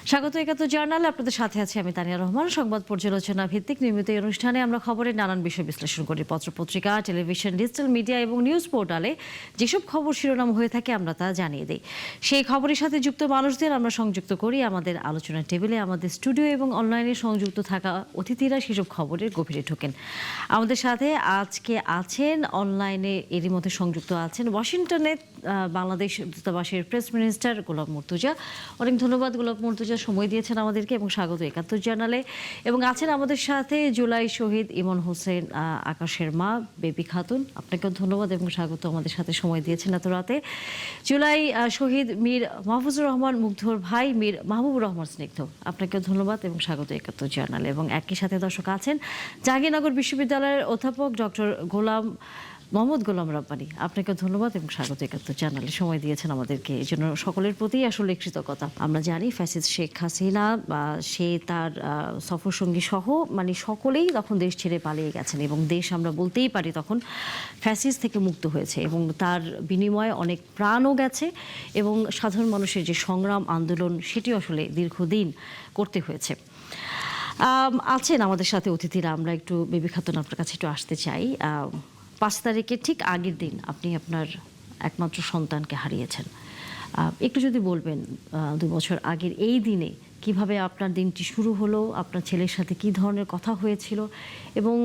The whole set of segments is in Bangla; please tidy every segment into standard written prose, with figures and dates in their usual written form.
স্বাগত একাত্তর জার্নালে আপনাদের সাথে আছি আমি তানিয়া রহমান। সংবাদ পর্যালোচনা ভিত্তিক নিয়মিত এই অনুষ্ঠানে আমরা খবরের নানান বিষয় বিশ্লেষণ করি। পত্রপত্রিকা, টেলিভিশন, ডিজিটাল মিডিয়া এবং নিউজ পোর্টালে যেসব খবর শিরোনাম হয়ে থাকে আমরা তা জানিয়ে দিই। সেই খবরের সাথে যুক্ত মানুষদের আমরা সংযুক্ত করি আমাদের আলোচনার টেবিলে। আমাদের স্টুডিও এবং অনলাইনে সংযুক্ত থাকা অতিথিরা সেসব খবরের গভীরে ঢোকেন। আমাদের সাথে আজকে আছেন অনলাইনে, এরই মধ্যে সংযুক্ত আছেন ওয়াশিংটনে বাংলাদেশ দূতাবাসের প্রেস মিনিস্টার গোলাম মুর্তুজা। অনেক ধন্যবাদ গোলাম মুর্তুজা, সময় দিয়েছেন আমাদেরকে এবং স্বাগত একাত্তর জার্নালে। এবং আছেন আমাদের সাথে জুলাই শহীদ ইমন হোসেন আকাশের মা বেবি খাতুন, আপনাকেও ধন্যবাদ এবং স্বাগত, আমাদের সাথে সময় দিয়েছেন এত রাতে। জুলাই শহীদ মীর মাহফুজুর রহমান মুগ্ধর ভাই মীর মাহবুবুর রহমান স্নিগ্ধ, আপনাকেও ধন্যবাদ এবং স্বাগত একাত্তর জার্নালে। এবং একই সাথে দর্শক আছেন জাহাঙ্গীরনগর বিশ্ববিদ্যালয়ের অধ্যাপক ডক্টর মোহাম্মদ গোলাম রাব্বানী, আপনাকে ধন্যবাদ এবং স্বাগত একাত্তর জার্নালে, সময় দিয়েছেন আমাদেরকে। এই জন্য সকলের প্রতি আসলে কৃতজ্ঞতা। আমরা জানি ফ্যাসিস্ট শেখ হাসিনা বা সে তার সফরসঙ্গী সহ সকলেই তখন দেশ ছেড়ে পালিয়ে গেছেন এবং দেশ আমরা বলতেই পারি তখন ফ্যাসিস্ট থেকে মুক্ত হয়েছে এবং তার বিনিময়ে অনেক প্রাণও গেছে এবং সাধারণ মানুষের যে সংগ্রাম আন্দোলন সেটি আসলে দীর্ঘদিন করতে হয়েছে। আছেন আমাদের সাথে অতিথিরা, আমরা একটু বেবি খাতুন আপনার কাছে একটু আসতে চাই। 5 তারিখের ঠিক আগের দিন আপনি আপনার একমাত্র সন্তানকে হারিয়েছেন। একটু যদি বলবেন 2 বছর আগের এই দিনে কিভাবে আপনার দিনটি শুরু হলো, আপনার ছেলের সাথে কি ধরনের কথা হয়েছিল এবং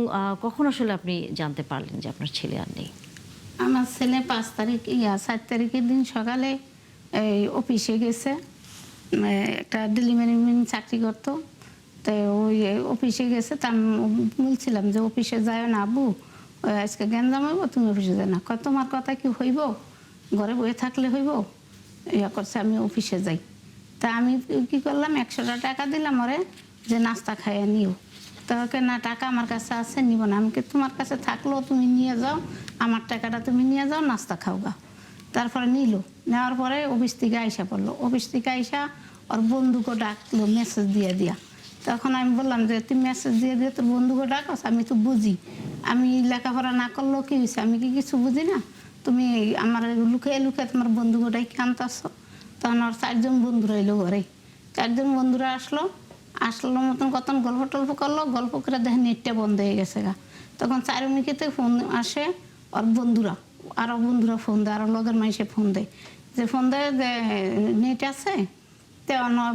কখন আসলে আপনি জানতে পারলেন যে আপনার ছেলে আর নেই? আমার ছেলে 7 তারিখের দিন সকালে এই অফিসে গেছে, একটা ডেলিভারি ম্যান চাকরি করতো। তো ওই অফিসে গেছে, তা আমি বলছিলাম যে অফিসে যায় না আব্বু, আজকে গ্যাঞ্জাম হইব, তুমি অফিসে যায় না। তোমার কথা কি হইব, ঘরে বসে থাকলে হইব, ইয়া করছে আমি অফিসে যাই। তা আমি কি করলাম, 100টা টাকা দিলাম ওরে যে নাস্তা খাইয়ে নিও। তাকে না, টাকা আমার কাছে আছে, নিব না। আমি কি তোমার কাছে থাকলেও তুমি নিয়ে যাও, আমার টাকাটা তুমি নিয়ে যাও, নাস্তা খাও গা। তারপরে নিল, নেওয়ার পরে অফিস থেকে আইসা পড়লো। অফিস থেকে আইসা ওর বন্ধুকে ডাকলো মেসেজ দিয়ে দিয়া। তখন আমি বললাম যে তুই মেসেজ দিয়ে দিয়ে তোর বন্ধুকে ডাকস, আমি তো বুঝি, আমি লেখাপড়া না করলেও কি হয়েছে, আমি কি কিছু বুঝি না, তুমি আমার লুকিয়ে লুকিয়ে তোমার বন্ধুকে ডাকি আনতেছো। তখন ওর 4 জন বন্ধুরা এলো ঘরে, 4 জন বন্ধুরা আসলো মতন কত গল্প টল্প করলো, গল্প করে দেখে নেটটা বন্ধ হয়ে গেছে গা। তখন 4 মিনিটেতে ফোন আসে ওর বন্ধুরা, আরও বন্ধুরা ফোন দেয়, আরও লগের মাইসে ফোন দেয়, যে ফোন দেয় যে নেট আছে। তো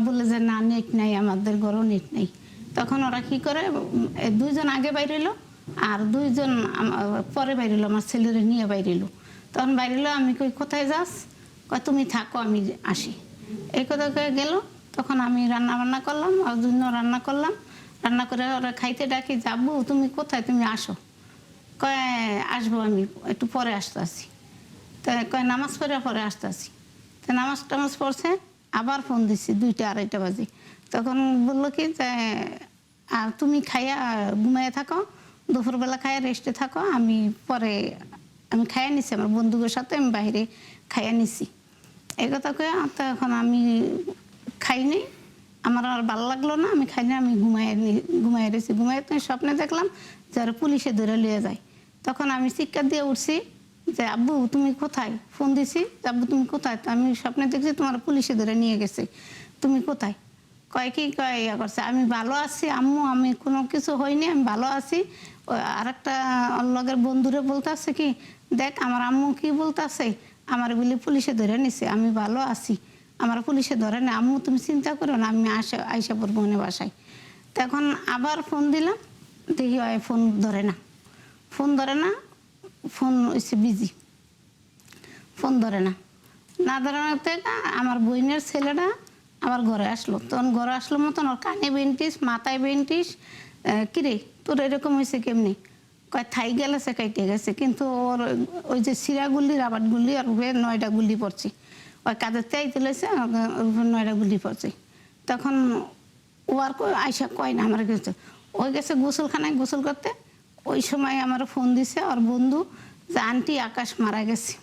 বলে যে না, নেট নাই, আমাদের ঘরেও নেট নেই। তখন ওরা কি করে, 2 জন আগে বাইরেলো আর 2 জন পরে বাইরেলো, আমার ছেলেরে নিয়ে বাইরেলো। তখন বাইরেলো, আমি কই কোথায় যাস, কয় তুমি থাকো আমি আসি। এই কথা কয়ে গেল। তখন আমি রান্না বান্না করলাম, ওর জন্য রান্না করলাম, রান্না করে ওরা খাইতে ডাকি, যাবো তুমি কোথায়, তুমি আসো। কয় আসবো, আমি একটু পরে আসতে আসি। তো কয় নামাজ পরে আসতে আসি। তো নামাজ টামাজ পড়ছে, আবার ফোন দিচ্ছি 2টা 2:30 বাজে। তখন বললো কি যে তুমি খাইয়া ঘুমাইয়া থাকো, দুপুরবেলা খাইয়া রেস্টে থাকো, আমি পরে আমি খাইয়া নিছি, আমার বন্ধুদের সাথে আমি বাইরে খাইয়া নিছি। এই কথা কয়ে তখন আমি খাইনি, আমার আর ভালো লাগলো না, আমি খাইনি, আমি ঘুমাই রয়েছি। ঘুমাইয়ে তো স্বপ্নে দেখলাম যে আর পুলিশে ধরে নিয়ে যায়। তখন আমি চিৎকার দিয়ে উঠছি যে আব্বু তুমি কোথায়, ফোন দিছি যে আব্বু তুমি কোথায়, তো আমি স্বপ্নে দেখছি তোমার পুলিশে ধরে নিয়ে গেছে, তুমি কোথায়। কয় কি কয় ইয়া করছে, আমি ভালো আছি আম্মু, আমি কোনো কিছু হয়নি, আমি ভালো আছি। আরেকটা লগের বন্ধুরে বলতেছে কি, দেখ আমার আম্মু কি বলতেছে, আমার বলে পুলিশে ধরে নিছে, আমি ভালো আছি, আমার পুলিশে ধরে না, আম্মু তুমি চিন্তা করো না, আমি আইসা পড়বো মনে বাসায়। তখন আবার ফোন দিলাম, দেখি ফোন ধরে না, ফোন হচ্ছে বিজি, ফোন ধরে না ধরাতে আমার বোনের ছেলেটা আবার ঘরে আসলো। তখন ঘরে আসলো মতন ওর কানে বেন্টিস, মাথায় বেন্টিস, কিরে তোর এরকম হয়েছে কেমনি, কয় থাই গেলেছে, কাইটে গেছে, কিন্তু ওর ওই যে সিরাগুলি রাবারগুলি আর 9টা গুলি পড়ছে, ওই কাদের তেই তুলেছে, 9টা গুলি পড়ছে। তখন ও আর আইসা কয় না আমার গেছে, ওই গেছে গোসলখানায় গোসল করতে। ওই সময় আমার ফোন দিছে ওর বন্ধু যে আন্টি আকাশ মারা গেছে,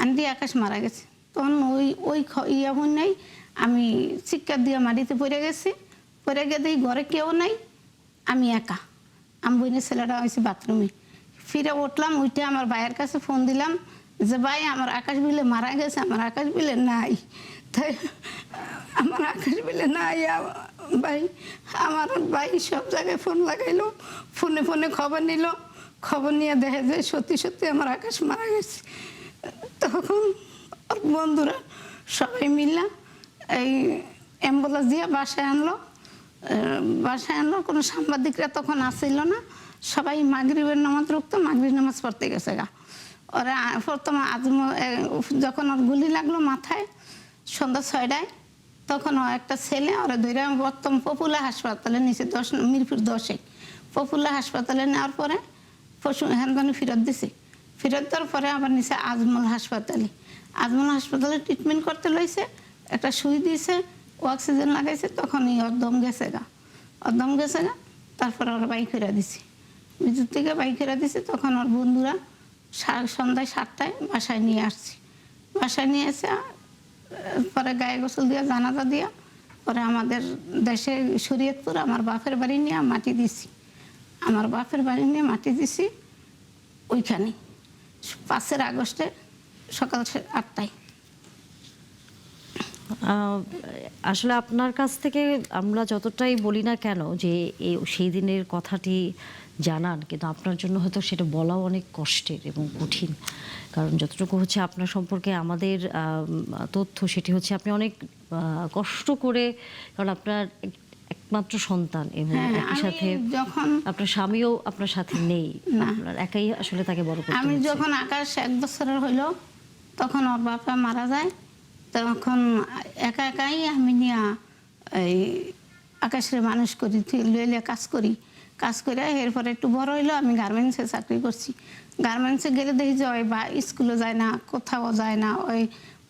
আন্টি আকাশ মারা গেছে। তখন ওই এমন নাই, আমি চিৎকার দিয়ে মাটিতে পড়ে গেছি, পড়ে গিয়ে দেখি ঘরে কেউ নাই, আমি একা। আমি বোনের ছেলেটা হয়েছে বাথরুমে। ফিরে উঠলাম, উঠে আমার ভাইয়ের কাছে ফোন দিলাম যে ভাই আমার আকাশ বিলে মারা গেছে, আমার আকাশ বিলে নাই। তাই আমার আকাশ বলে না ইয়া ভাই, আমার ভাই সব জায়গায় ফোন লাগাইলো, ফোনে ফোনে খবর নিল, খবর নিয়ে দেখে যে সত্যি সত্যি আমার আকাশ মারা গেছে। তখন ওর বন্ধুরা সবাই মিললা এই অ্যাম্বুলেন্স দিয়ে বাসায় আনলো। বাসায় আনলো, কোনো সাংবাদিকরা তখন আসছিল না, সবাই মাগরিবের নামাজ রুখতো, মাগরিব নামাজ পড়তে গেছে গা। ওরা প্রথম যখন ওর গুলি লাগলো মাথায় সন্ধ্যা 6টায়, তখন একটা ছেলে ওরা ধরে প্রথম পপুলার হাসপাতালে নিচে মিরপুর 10-এ পপুলার হাসপাতালে নেওয়ার পরে পশু হ্যান্ডানে ফেরত দিছে। ফেরত দেওয়ার পরে আবার নিচে আজমল হাসপাতালে ট্রিটমেন্ট করতে লইছে, একটা সুই দিয়েছে, অক্সিজেন লাগাইছে, তখন ওর দম গেছে গা। তারপরে ওরা বাইক ফেরা দিছে, বিদ্যুৎ থেকে বাইক ফেরা দিছে। তখন ওর বন্ধুরা সন্ধ্যায় 7টায় বাসায় নিয়ে আসছি। বাসায় নিয়ে এসে পরে গায়ে গোসল দিয়া জানাজা দিয়া পরে আমাদের দেশে শরীয়তপুর আমার বাপের বাড়ি নিয়ে মাটি দিছি ওইখানে 5 আগস্টে সকাল 8টায়। আসলে আপনার কাছ থেকে আমরা যতটাই বলি না কেন যে সেই দিনের কথাটি জানান, কিন্তু আপনার জন্য হয়তো সেটা বলাও অনেক কষ্টের এবং কঠিন। কারণ যতটুকু হচ্ছে আপনার সম্পর্কে আমাদের তথ্য, সেটি হচ্ছে আপনি অনেক কষ্ট করে, কারণ আপনার একমাত্র সন্তান এবং একই সাথে যখন আপনার স্বামীও আপনার সাথে নেই, আপনার একাই আসলে তাকে বড় করতে আমি হয়েছে। যখন আকাশ 1 বছরের হইল তখন ওর বাবা মারা যায়। তখন একাই আমি নিয়ে এই আকাশের মানুষ করি, লইলে কাজ করে এরপরে একটু বড় হইলো, আমি গার্মেন্টসে চাকরি করছি। গার্মেন্টসে গেলে দেখি যে ওই বা স্কুলে যায় না, কোথাও যায় না, ওই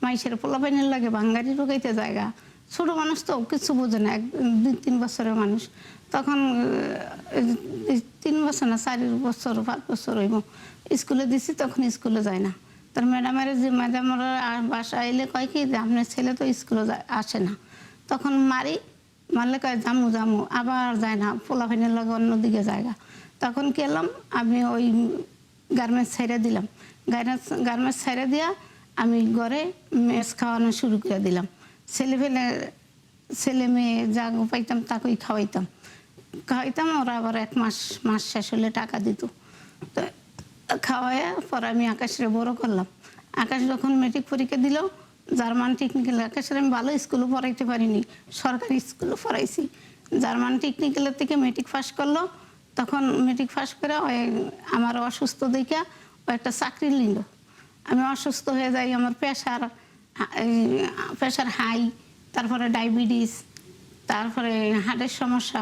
মাইসের পোলাপাইনের লাগে বাঙ্গারি ঢুকাইতে জায়গা। ছোটো মানুষ তো কিছু বোঝে না, 2-3 বছরের মানুষ। তখন 3 বছর না 4 বছর 5 বছর হইব স্কুলে দিছি, তখন স্কুলে যায় না। তার ম্যাডামের যে ম্যাডামরা বাসা আইলে কয় কি যে আপনার ছেলে তো স্কুলে আসে না। তখন মারলে কয় জামু, আবার যায় না, পোলাপাইনের লাগে অন্যদিকে জায়গা। তখন কি এলাম, আমি ওই গার্মেন্টস ছেড়ে দিলাম। গার্মেন্টস ছেড়ে দিয়া আমি ঘরে মেস খাওয়ানো শুরু করে দিলাম। ছেলে মেয়ে যা পাইতাম তাকেই খাওয়াইতাম। ওরা আবার 1 মাস শেষ হলে টাকা দিত। তো খাওয়ায় পরে আমি আকাশের বড় করলাম। আকাশ যখন মেট্রিক পরীক্ষা দিল, জার্মান টেকনিক্যাল, আকাশের আমি ভালো স্কুলে পড়াইতে পারিনি, সরকারি স্কুলে পড়াইছি। জার্মান টেকনিক্যালের থেকে মেট্রিক পাস করলো। তখন মেট্রিক পাস করে আমার অসুস্থ দেখে ও একটা চাকরি নিল। আমি অসুস্থ হয়ে যাই, আমার প্রেশার হাই, তারপরে ডায়াবেটিস, তারপরে হার্টের সমস্যা,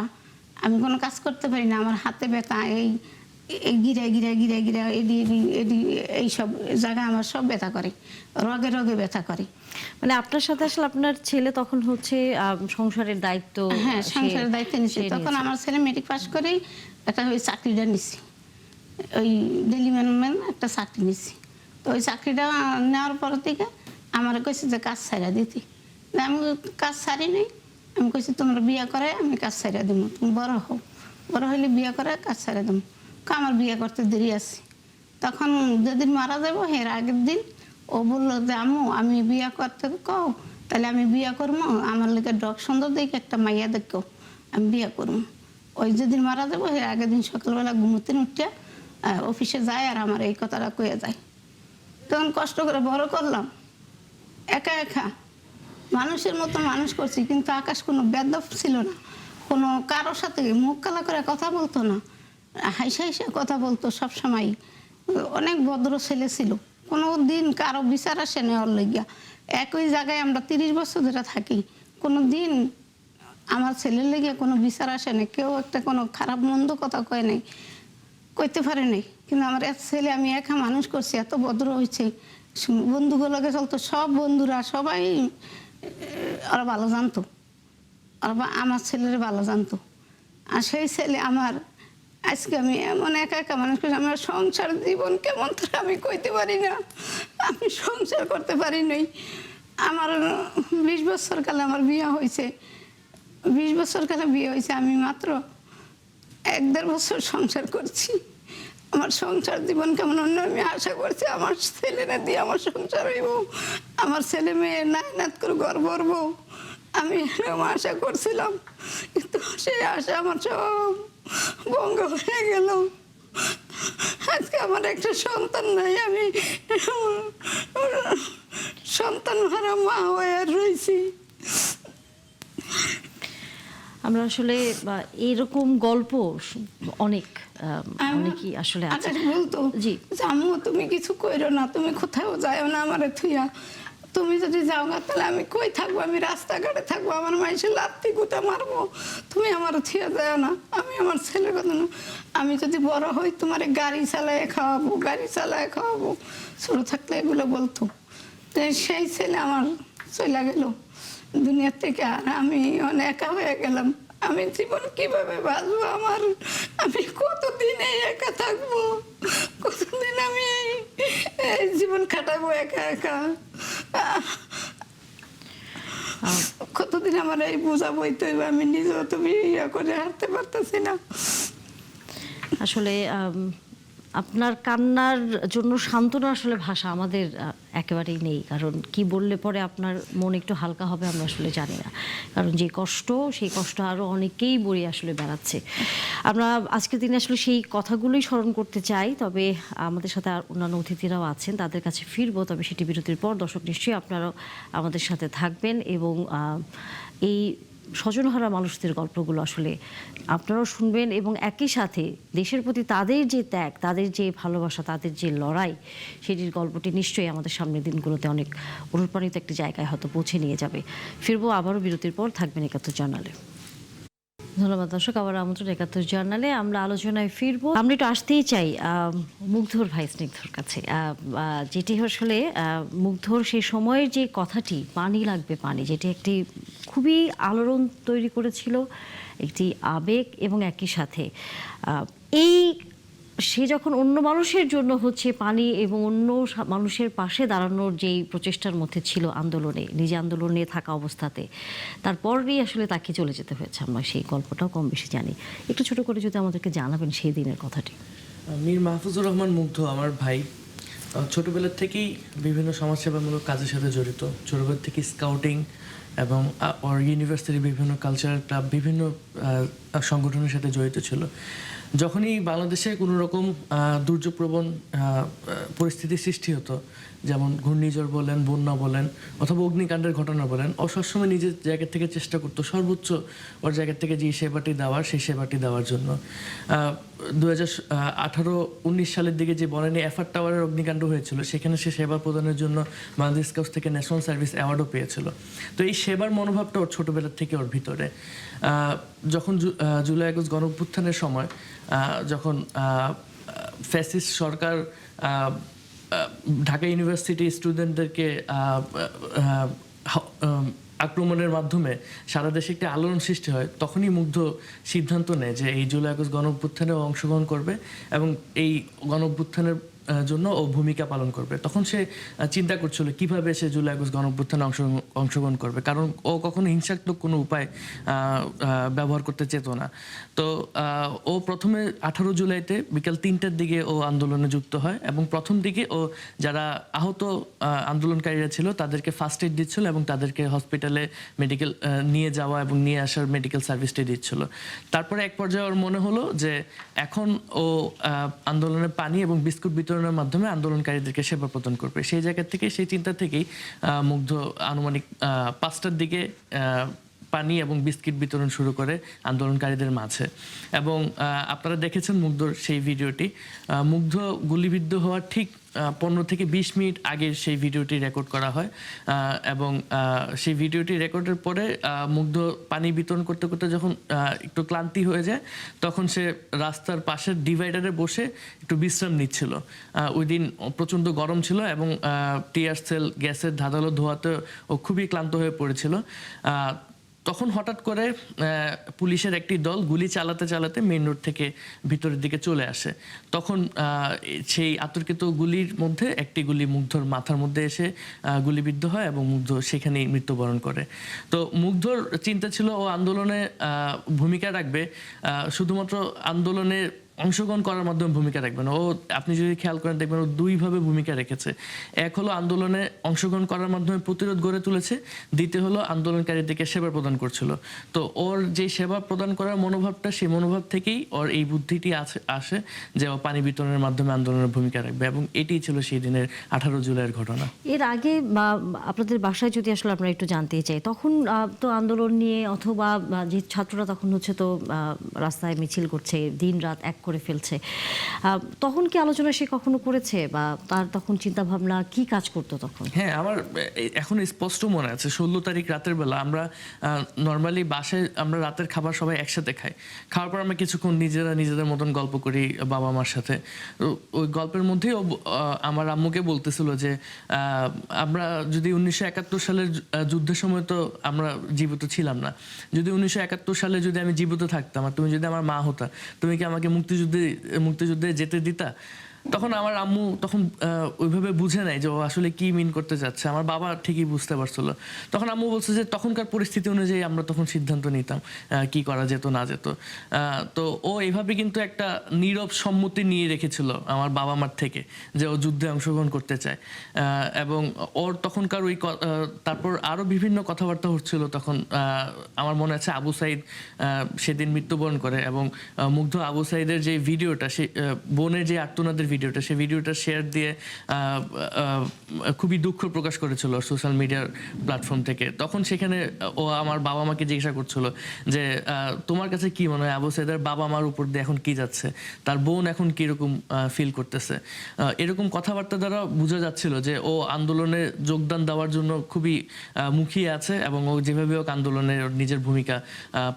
আমি কোনো কাজ করতে পারি না, আমার হাতে ব্যথা, এই গিরা এইসব জায়গায় আমার সব ব্যথা করে, রগে ব্যথা করে। মানে আপনার সাথে আসলে আপনার ছেলে তখন হচ্ছে সংসারের দায়িত্ব, হ্যাঁ সংসারের দায়িত্ব নিছি। তখন আমার ছেলে মেট্রিক পাস করেই একটা ওই চাকরিটা নিছি, ওই ডেলি ম্যান একটা চাকরি নিছি। তো ওই চাকরিটা নেওয়ার পর থেকে আমার কইছে যে কাজ ছাইড়া দিতে। আমি কাজ ছাড়ি নাই, আমি কইছি তোমরা বিয়ে করে আমি কাজ ছাইড়া দিব, তুমি বড় হইলে বিয়ে করে কাজ ছাইড়া দেবো। আমার বিয়ে করতে দেরি আছে। তখন যেদিন মারা যাবো এর আগের দিন ও বললো যে আম্মু আমি বিয়ে করতে কও, তাহলে আমি বিয়ে করবো, আমার লোকের ডক সুন্দর দেখে একটা মাইয়া দেখো, আমি বিয়ে করবো। ওই যেদিন মারা যাবো এর আগের দিন সকালবেলা ঘুমোতে উঠতে অফিসে যায় আর আমার এই কথাটা কয়ে যায়। তখন কষ্ট করে বড় করলাম একা মানুষের মতো মানুষ করছি, কিন্তু আকাশ কোনো বেদব ছিল না, কোনো কারোর সাথে মুখ কালা করে কথা বলতো না, হাইসা কথা বলতো সবসময়। অনেক ভদ্র ছেলে ছিল, কোনো দিন কারো বিচার আসে না ওর লইয়া। একই জায়গায় আমরা 30 বছর ধরে থাকি, কোনো দিন আমার ছেলের লেগে কোনো বিচার আসে না, কেউ একটা কোনো খারাপ মন্দ কথা কয় নাই, কইতে পারে নাই। কিন্তু আমার এক ছেলে আমি একা মানুষ করছি, এত ভদ্র হয়েছে, বন্ধুগুলোকে চলতো, সব বন্ধুরা সবাই ওরা ভালো জানতো, আমার ছেলের ভালো জানতো। আর সেই ছেলে আমার আজকে আমি এমন একা মানুষ করছি, আমার সংসার জীবন কেমন তার আমি কইতে পারি না। আমি সংসার করতে পারি নাই। আমার 20 বছর কালে আমার বিয়ে হয়েছে, 20 বছর কালে বিয়ে হয়েছে, আমি মাত্র 1-1.5 বছর সংসার করছি। আমার সংসার জীবন কেমন অন্য আমি আশা করছি আমার ছেলেরা দিয়ে আমার সংসার হইব, আমার ছেলে মেয়ে নাইনাত করে ঘর ভরবো, আমি এরকম আশা করছিলাম, কিন্তু সেই আশা আমার সব ভঙ্গ হয়ে গেল। আজকে আমার একটা সন্তান নাই, আমি সন্তান হারা মা হয়ে রয়েছি। আমরা আসলে এরকম গল্প অনেক অনেকই আসলে আছে। আচ্ছা বলতো, জি। আম্মু তুমি কিছু কইরো না, তুমি কোথাও যাও না আমারে থুইয়া, তুমি যদি যাও না তাহলে আমি কই থাকবো, আমি রাস্তাঘাটে থাকবো, আমার মাইসে লাত্তি গুতা মারবো, তুমি আমার থুইয়া যাও না। আমি আমার ছেলের কথা না, আমি যদি বড় হই তোমার গাড়ি চালায় খাওয়াবো, গাড়ি চালায় খাওয়াবো, ছোট থাকলে এগুলো বলতো। তো সেই ছেলে আমার চলে গেল দুনিয়ার থেকে, আর আমি অনেক একা হয়ে গেলাম। আমি জীবন কিভাবে বাঁচবো, আমার আমি কতদিন এই একা থাকবো, কতদিন আমি এই জীবন কাটাবো একা একা, কতদিন আমার এই বোঝা বইতে হইবে, আমি নিজেও তো ইয়া করে হাঁটতে পারতেছি না। আসলে আপনার কান্নার জন্য সান্ত্বনা আসলে ভাষা আমাদের একেবারেই নেই, কারণ কি বললে পরে আপনার মন একটু হালকা হবে আমরা আসলে জানি না, কারণ যে কষ্ট সেই কষ্ট আরও অনেকেই বই আসলে বেড়াচ্ছে। আমরা আজকের দিনে আসলে সেই কথাগুলোই স্মরণ করতে চাই, তবে আমাদের সাথে আর অন্যান্য অতিথিরাও আছেন, তাদের কাছে ফিরবো, তবে সেটি বিরতির পর। দর্শক নিশ্চয়ই আপনারাও আমাদের সাথে থাকবেন এবং এই স্বজনহারা মানুষদের গল্পগুলো আসলে আপনারাও শুনবেন এবং একই সাথে দেশের প্রতি তাদের যে ত্যাগ, তাদের যে ভালোবাসা, তাদের যে লড়াই, সেটির গল্পটি নিশ্চয়ই আমাদের সামনের দিনগুলোতে অনেক অনুপ্রাণিত একটি জায়গায় হয়তো পৌঁছে নিয়ে যাবে। ফিরবো আবারও বিরতির পর, থাকবেন ৭১ জার্নালে। ধন্যবাদ দর্শক, আবার আমন্ত্রণ ৭১ জার্নালে। আমরা আলোচনায় ফিরবো। আমরা একটু আসতেই চাই মুগ্ধর ভাই স্নিগ্ধর কাছে, যেটি আসলে মুগ্ধর সেই সময়ের যে কথাটি, পানি লাগবে পানি, যেটি একটি খুবই আলোড়ন তৈরি করেছিল, একটি আবেগ এবং একই সাথে এই সে যখন অন্য মানুষের জন্য হচ্ছে পানি এবং অন্য মানুষের পাশে দাঁড়ানোর যেই প্রচেষ্টার মধ্যে ছিল আন্দোলনে, নিজে আন্দোলনে থাকা অবস্থাতে, তারপরই আসলে তাকে চলে যেতে হয়েছে। আমরা সেই গল্পটাও কম বেশি জানি, একটু ছোট করে যদি আমাদেরকে জানাবেন সেই দিনের কথাটি। মীর মাহফুজুর রহমান মুগ্ধ আমার ভাই। ছোটবেলার থেকেই বিভিন্ন সমাজসেবামূলক কাজের সাথে জড়িত। ছোটবেলা থেকে স্কাউটিং এবং ওর ইউনিভার্সিটির বিভিন্ন কালচারাল ক্লাব, বিভিন্ন সংগঠনের সাথে জড়িত ছিল। যখনই বাংলাদেশে কোনো রকম দুর্যোগপ্রবণ পরিস্থিতির সৃষ্টি হতো, যেমন ঘূর্ণিঝড় বলেন, বন্যা বলেন, অথবা অগ্নিকাণ্ডের ঘটনা বলেন, ও সবসময় নিজের জায়গা থেকে চেষ্টা করতো সর্বোচ্চ ওর জায়গা থেকে যে সেবাটি দেওয়ার, সেই সেবাটি দেওয়ার জন্য। 2018-19 সালের দিকে যে বনানী এফআর টাওয়ারের অগ্নিকাণ্ড হয়েছিল, সেখানে সে সেবা প্রদানের জন্য বাংলাদেশ স্কাউটস থেকে ন্যাশনাল সার্ভিস অ্যাওয়ার্ডও পেয়েছিল। তো এই সেবার মনোভাবটা ওর ছোটোবেলার থেকে ওর ভিতরে। যখন জুলাই আগস্ট গণঅভ্যুত্থানের সময় যখন ফ্যাসিস্ট সরকার ঢাকা ইউনিভার্সিটি স্টুডেন্টদেরকে আক্রমণের মাধ্যমে সারা দেশে একটি আলোড়ন সৃষ্টি হয়, তখনই মুগ্ধ সিদ্ধান্ত নেয় যে এই জুলাই আগস্ট গণঅভ্যুত্থানেও অংশগ্রহণ করবে এবং এই গণঅভ্যুত্থানের জন্য ও ভূমিকা পালন করবে। তখন সে চিন্তা করছিল কিভাবে সে জুলাই আগস্ট গণঅভ্যুত্থানে অংশগ্রহণ করবে, কারণ ও কখনো হিংসাত্মক কোনো উপায় ব্যবহার করতে চেত না। তো ও প্রথমে 18 জুলাইতে বিকাল 3টার দিকে ও আন্দোলনে যুক্ত হয় এবং প্রথম দিকে ও যারা আহত আন্দোলনকারীরা ছিল তাদেরকে ফার্স্ট এড দিচ্ছিল এবং তাদেরকে হসপিটালে মেডিকেল নিয়ে যাওয়া এবং নিয়ে আসার মেডিকেল সার্ভিসটি দিচ্ছিল। তারপরে এক পর্যায়ে ওর মনে হলো যে এখন ও আন্দোলনে পানি এবং বিস্কুট বিতরণের মাধ্যমে আন্দোলনকারীদেরকে সেবা প্রদান করবে। সেই জায়গা থেকে, সেই চিন্তা থেকেই মুগ্ধ আনুমানিক 5টার দিকে পানি এবং বিস্কিট বিতরণ শুরু করে আন্দোলনকারীদের মাঝে। এবং আপনারা দেখেছেন মুগ্ধর সেই ভিডিওটি। মুগ্ধ গুলিবিদ্ধ হওয়ার ঠিক 15 থেকে 20 মিনিট আগে সেই ভিডিওটি রেকর্ড করা হয় এবং সেই ভিডিওটি রেকর্ডের পরে মুগ্ধ পানি বিতরণ করতে করতে যখন একটু ক্লান্তি হয়ে যায়, তখন সে রাস্তার পাশের ডিভাইডারে বসে একটু বিশ্রাম নিচ্ছিল। ওই দিন প্রচণ্ড গরম ছিল এবং টিয়ার সেল গ্যাসের ধাঁধালো ধোয়াতে ও খুবই ক্লান্ত হয়ে পড়েছিল। তখন হঠাৎ করে পুলিশের একটি দল গুলি চালাতে চালাতে মেইন রোড থেকে ভিতরের দিকে চলে আসে। তখন সেই আতর্কিত গুলির মধ্যে একটি গুলি মুগ্ধর মাথার মধ্যে এসে গুলিবিদ্ধ হয় এবং মুগ্ধ সেখানেই মৃত্যুবরণ করে। তো মুগ্ধর চিন্তা ছিল ও আন্দোলনে ভূমিকা রাখবে, শুধুমাত্র আন্দোলনে অংশগ্রহণ করার মাধ্যমে ভূমিকা রাখবে না। ও আপনি যদি খেয়াল করেন দেখবেন ও দুইভাবে ভূমিকা রেখেছে। এক হলো আন্দোলনে অংশগ্রহণ করার মাধ্যমে প্রতিরোধ গড়ে তুলেছে, দ্বিতীয় হলো আন্দোলনকারীদেরকে সেবা প্রদান করছিল। তো ওর যে সেবা প্রদান করার মনোভাবটা, সেই মনোভাব থেকেই ওর এই বুদ্ধিটি আসে যে ও পানি বিতরণের মাধ্যমে আন্দোলনের ভূমিকা রাখবে, এবং এটিই ছিল সেই দিনের 18 জুলাইয়ের ঘটনা। এর আগে আপনাদের বাসায় যদি আসলে আমরা একটু জানতে চাই, তখন তো আন্দোলন নিয়ে অথবা যে ছাত্ররা তখন হচ্ছে তো রাস্তায় মিছিল করছে, দিন রাত এক করে ফেলছে, তখন কি আলোচনা সে কখনো করেছে, বা তার তখন চিন্তা ভাবনা কি কাজ করতো তখন? হ্যাঁ, আমার এখন স্পষ্ট মনে আছে 16 তারিখ রাতের বেলা আমরা নর্মালি বাসায় আমরা রাতের খাবার সবাই একসাথে খাই। খাওয়ার পর আমরা কিছুক্ষণ নিজেদের মতন গল্প করি বাবা মার সাথে। ওই গল্পের মধ্যেই আমার আম্মুকে বলতেছিল যে আমরা যদি 1971 সালের যুদ্ধের সময় তো আমরা জীবিত ছিলাম না, যদি 1971 সালে যদি আমি জীবিত থাকতাম আর তুমি যদি আমার মা হতা, তুমি কি আমাকে মুক্তিযুদ্ধে যেতে দিতা? তখন আমার আম্মু তখন ওইভাবে বুঝে নাই যে ও আসলে কি মিন করতে চাচ্ছে। আমার বাবা ঠিকই বুঝতে পারছিল। তখন আম্মু বলছে যে তখনকার পরিস্থিতি অনুযায়ী আমরা তখন সিদ্ধান্ত নিতাম কি করা যেত না যেত। তো ও এইভাবে কিন্তু একটা নীরব সম্মতি নিয়ে রেখেছিল আমার বাবা মার থেকে যে ও যুদ্ধে অংশগ্রহণ করতে চায়। এবং ওর তখনকার ওই তারপর আরও বিভিন্ন কথাবার্তা হচ্ছিল। তখন আমার মনে আছে আবু সাইদ সেদিন মৃত্যুবরণ করে, এবং মুগ্ধ আবু সাইদের যে ভিডিওটা, সে বোনের যে আর্তনাদের ভিডিওটা, সেই ভিডিওটা শেয়ার দিয়ে খুবই দুঃখ প্রকাশ করেছিল সোশ্যাল মিডিয়ার প্ল্যাটফর্ম থেকে। তখন সেখানে ও আমার বাবা মাকে জিজ্ঞাসা করছিল যে তোমার কাছে কি মনে হয় আবু সাইদের বাবা মার উপর দিয়ে এখন কি যাচ্ছে, তার বোন এখন কিরকম ফিল করতেছে। এরকম কথাবার্তা দ্বারা বোঝা যাচ্ছিল যে ও আন্দোলনে যোগদান দেওয়ার জন্য খুবই মুখিয়ে আছে, এবং ও যেভাবে হোক আন্দোলনে নিজের ভূমিকা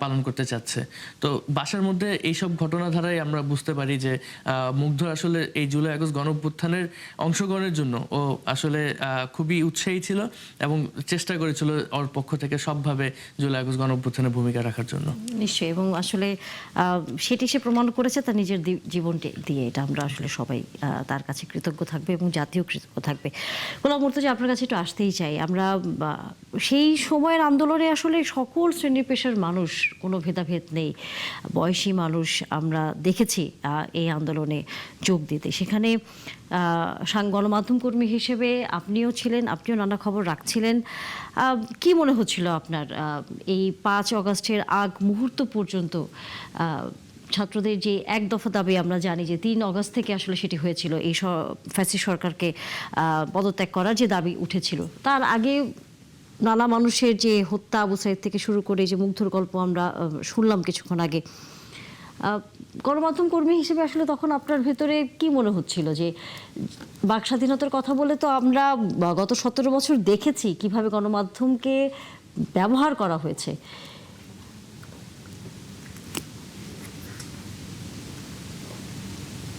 পালন করতে চাচ্ছে। তো বাসার মধ্যে এইসব ঘটনাধারায় আমরা বুঝতে পারি যে মুগ্ধ আসলে এই জুলাই আগস্ট গণঅভ্যুত্থানের অংশগ্রহণের জন্য ও আসলে খুবই উৎসাহী ছিল, এবং চেষ্টা করেছিল ওর পক্ষ থেকে সবভাবে জুলাই আগস্ট গণঅভ্যুত্থানের ভূমিকা রাখার জন্য। নিশ্চয়ই, এবং আসলে সেটি সে প্রমাণ করেছে তার নিজের জীবনটি দিয়ে। এটা আমরা আসলে সবাই তার কাছে কৃতজ্ঞ থাকবে এবং জাতীয় কৃতজ্ঞ থাকবে। গোলাম মুর্তজা, আপনার কাছে একটু আসতেই চাই। আমরা সেই সময়ের আন্দোলনে আসলে সকল শ্রেণী পেশার মানুষ, কোনো ভেদাভেদ নেই, বয়সী মানুষ আমরা দেখেছি এই আন্দোলনে যোগ দিতে। সেখানে গণমাধ্যম কর্মী হিসেবে আপনিও ছিলেন, আপনিও নানা খবর রাখছিলেন। কি মনে হচ্ছিল আপনার এই 5 অগাস্টের আগ মুহূর্ত পর্যন্ত ছাত্রদের যে এক দফা দাবি, আমরা জানি যে 3 অগাস্ট থেকে আসলে সেটি হয়েছিল, এই ফ্যাসিস্ট সরকারকে পদত্যাগ করার যে দাবি উঠেছিল, তার আগে নানা মানুষের যে হত্যা, আবু সাইদ থেকে শুরু করে যে মুগ্ধর গল্প আমরা শুনলাম কিছুক্ষণ আগে, গণমাধ্যম কর্মী হিসেবে আসলে তখন আপনার ভেতরে কি মনে হচ্ছিল? যে বাক স্বাধীনতার কথা বলে তো আমরা গত 17 বছর দেখেছি কিভাবে গণমাধ্যমকে ব্যবহার করা হয়েছে।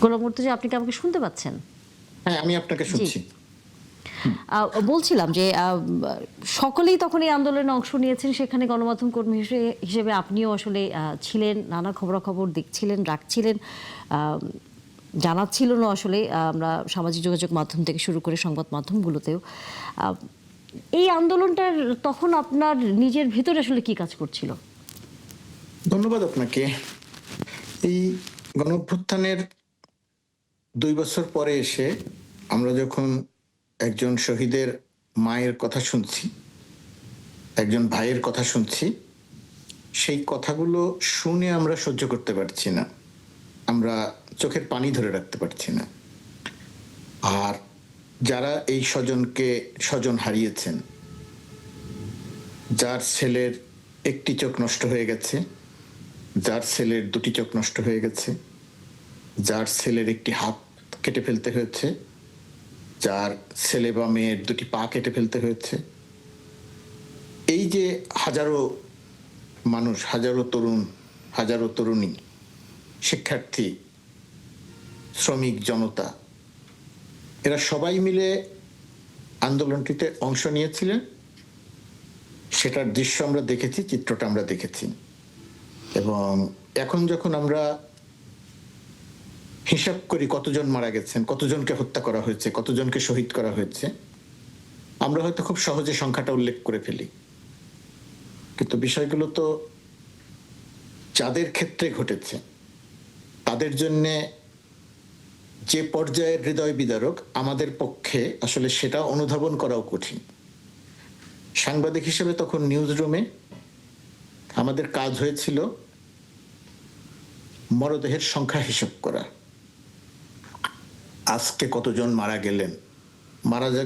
গোলাম মুর্তজা, আপনি কি আমাকে শুনতে পাচ্ছেন? হ্যাঁ, আমি আপনাকে শুনছি। বলছিলাম যে সকলেই তখন এই আন্দোলনে অংশ নিয়েছেন, সেখানে গণমাধ্যম কর্মী হিসেবে আপনিও আসলে ছিলেন, নানা খবরাখবর দেখছিলেন, রাখছিলেন, জানাচ্ছিলেনও আসলে আমরা সামাজিক যোগাযোগ মাধ্যম থেকে শুরু করে সংবাদ মাধ্যমগুলোতেও। এই আন্দোলনটার তখন আপনার নিজের ভেতরে আসলে কি কাজ করছিল? ধন্যবাদ আপনাকে। এই গণঅভ্যুত্থানের 2 বছর পরে এসে আমরা যখন একজন শহীদের মায়ের কথা শুনছি, একজন ভাইয়ের কথা শুনছি, সেই কথাগুলো শুনে আমরা সহ্য করতে পারছি না, আমরা চোখের পানি ধরে রাখতে পারছি না। আর যারা এই স্বজন হারিয়েছেন, যার ছেলের একটি চোখ নষ্ট হয়ে গেছে, যার ছেলের 2টি চোখ নষ্ট হয়ে গেছে, যার ছেলের একটি হাত কেটে ফেলতে হয়েছে, যার ছেলে বা মেয়ের 2টি পা কেটে ফেলতে হয়েছে, এই যে হাজারো মানুষ, হাজারো তরুণ, হাজারো তরুণী, শিক্ষার্থী, শ্রমিক জনতা, এরা সবাই মিলে আন্দোলনটিতে অংশ নিয়েছিলেন। সেটার দৃশ্য আমরা দেখেছি, চিত্রটা আমরা দেখেছি। এবং এখন যখন আমরা হিসাব করি কতজন মারা গেছেন, কতজনকে হত্যা করা হয়েছে, কতজনকে শহীদ করা হয়েছে, আমরা হয়তো খুব সহজে সংখ্যাটা উল্লেখ করে ফেলি। কিন্তু বিষয়গুলো তো যাদের ক্ষেত্রে ঘটেছে, তাদের জন্যে যে পর্যায়ের হৃদয় বিদারক, আমাদের পক্ষে আসলে সেটা অনুধাবন করাও কঠিন। সাংবাদিক হিসেবে তখন নিউজ রুমে আমাদের কাজ হয়েছিল মরদেহের সংখ্যা হিসাব করা। আজকে কতজন মারা গেলেন,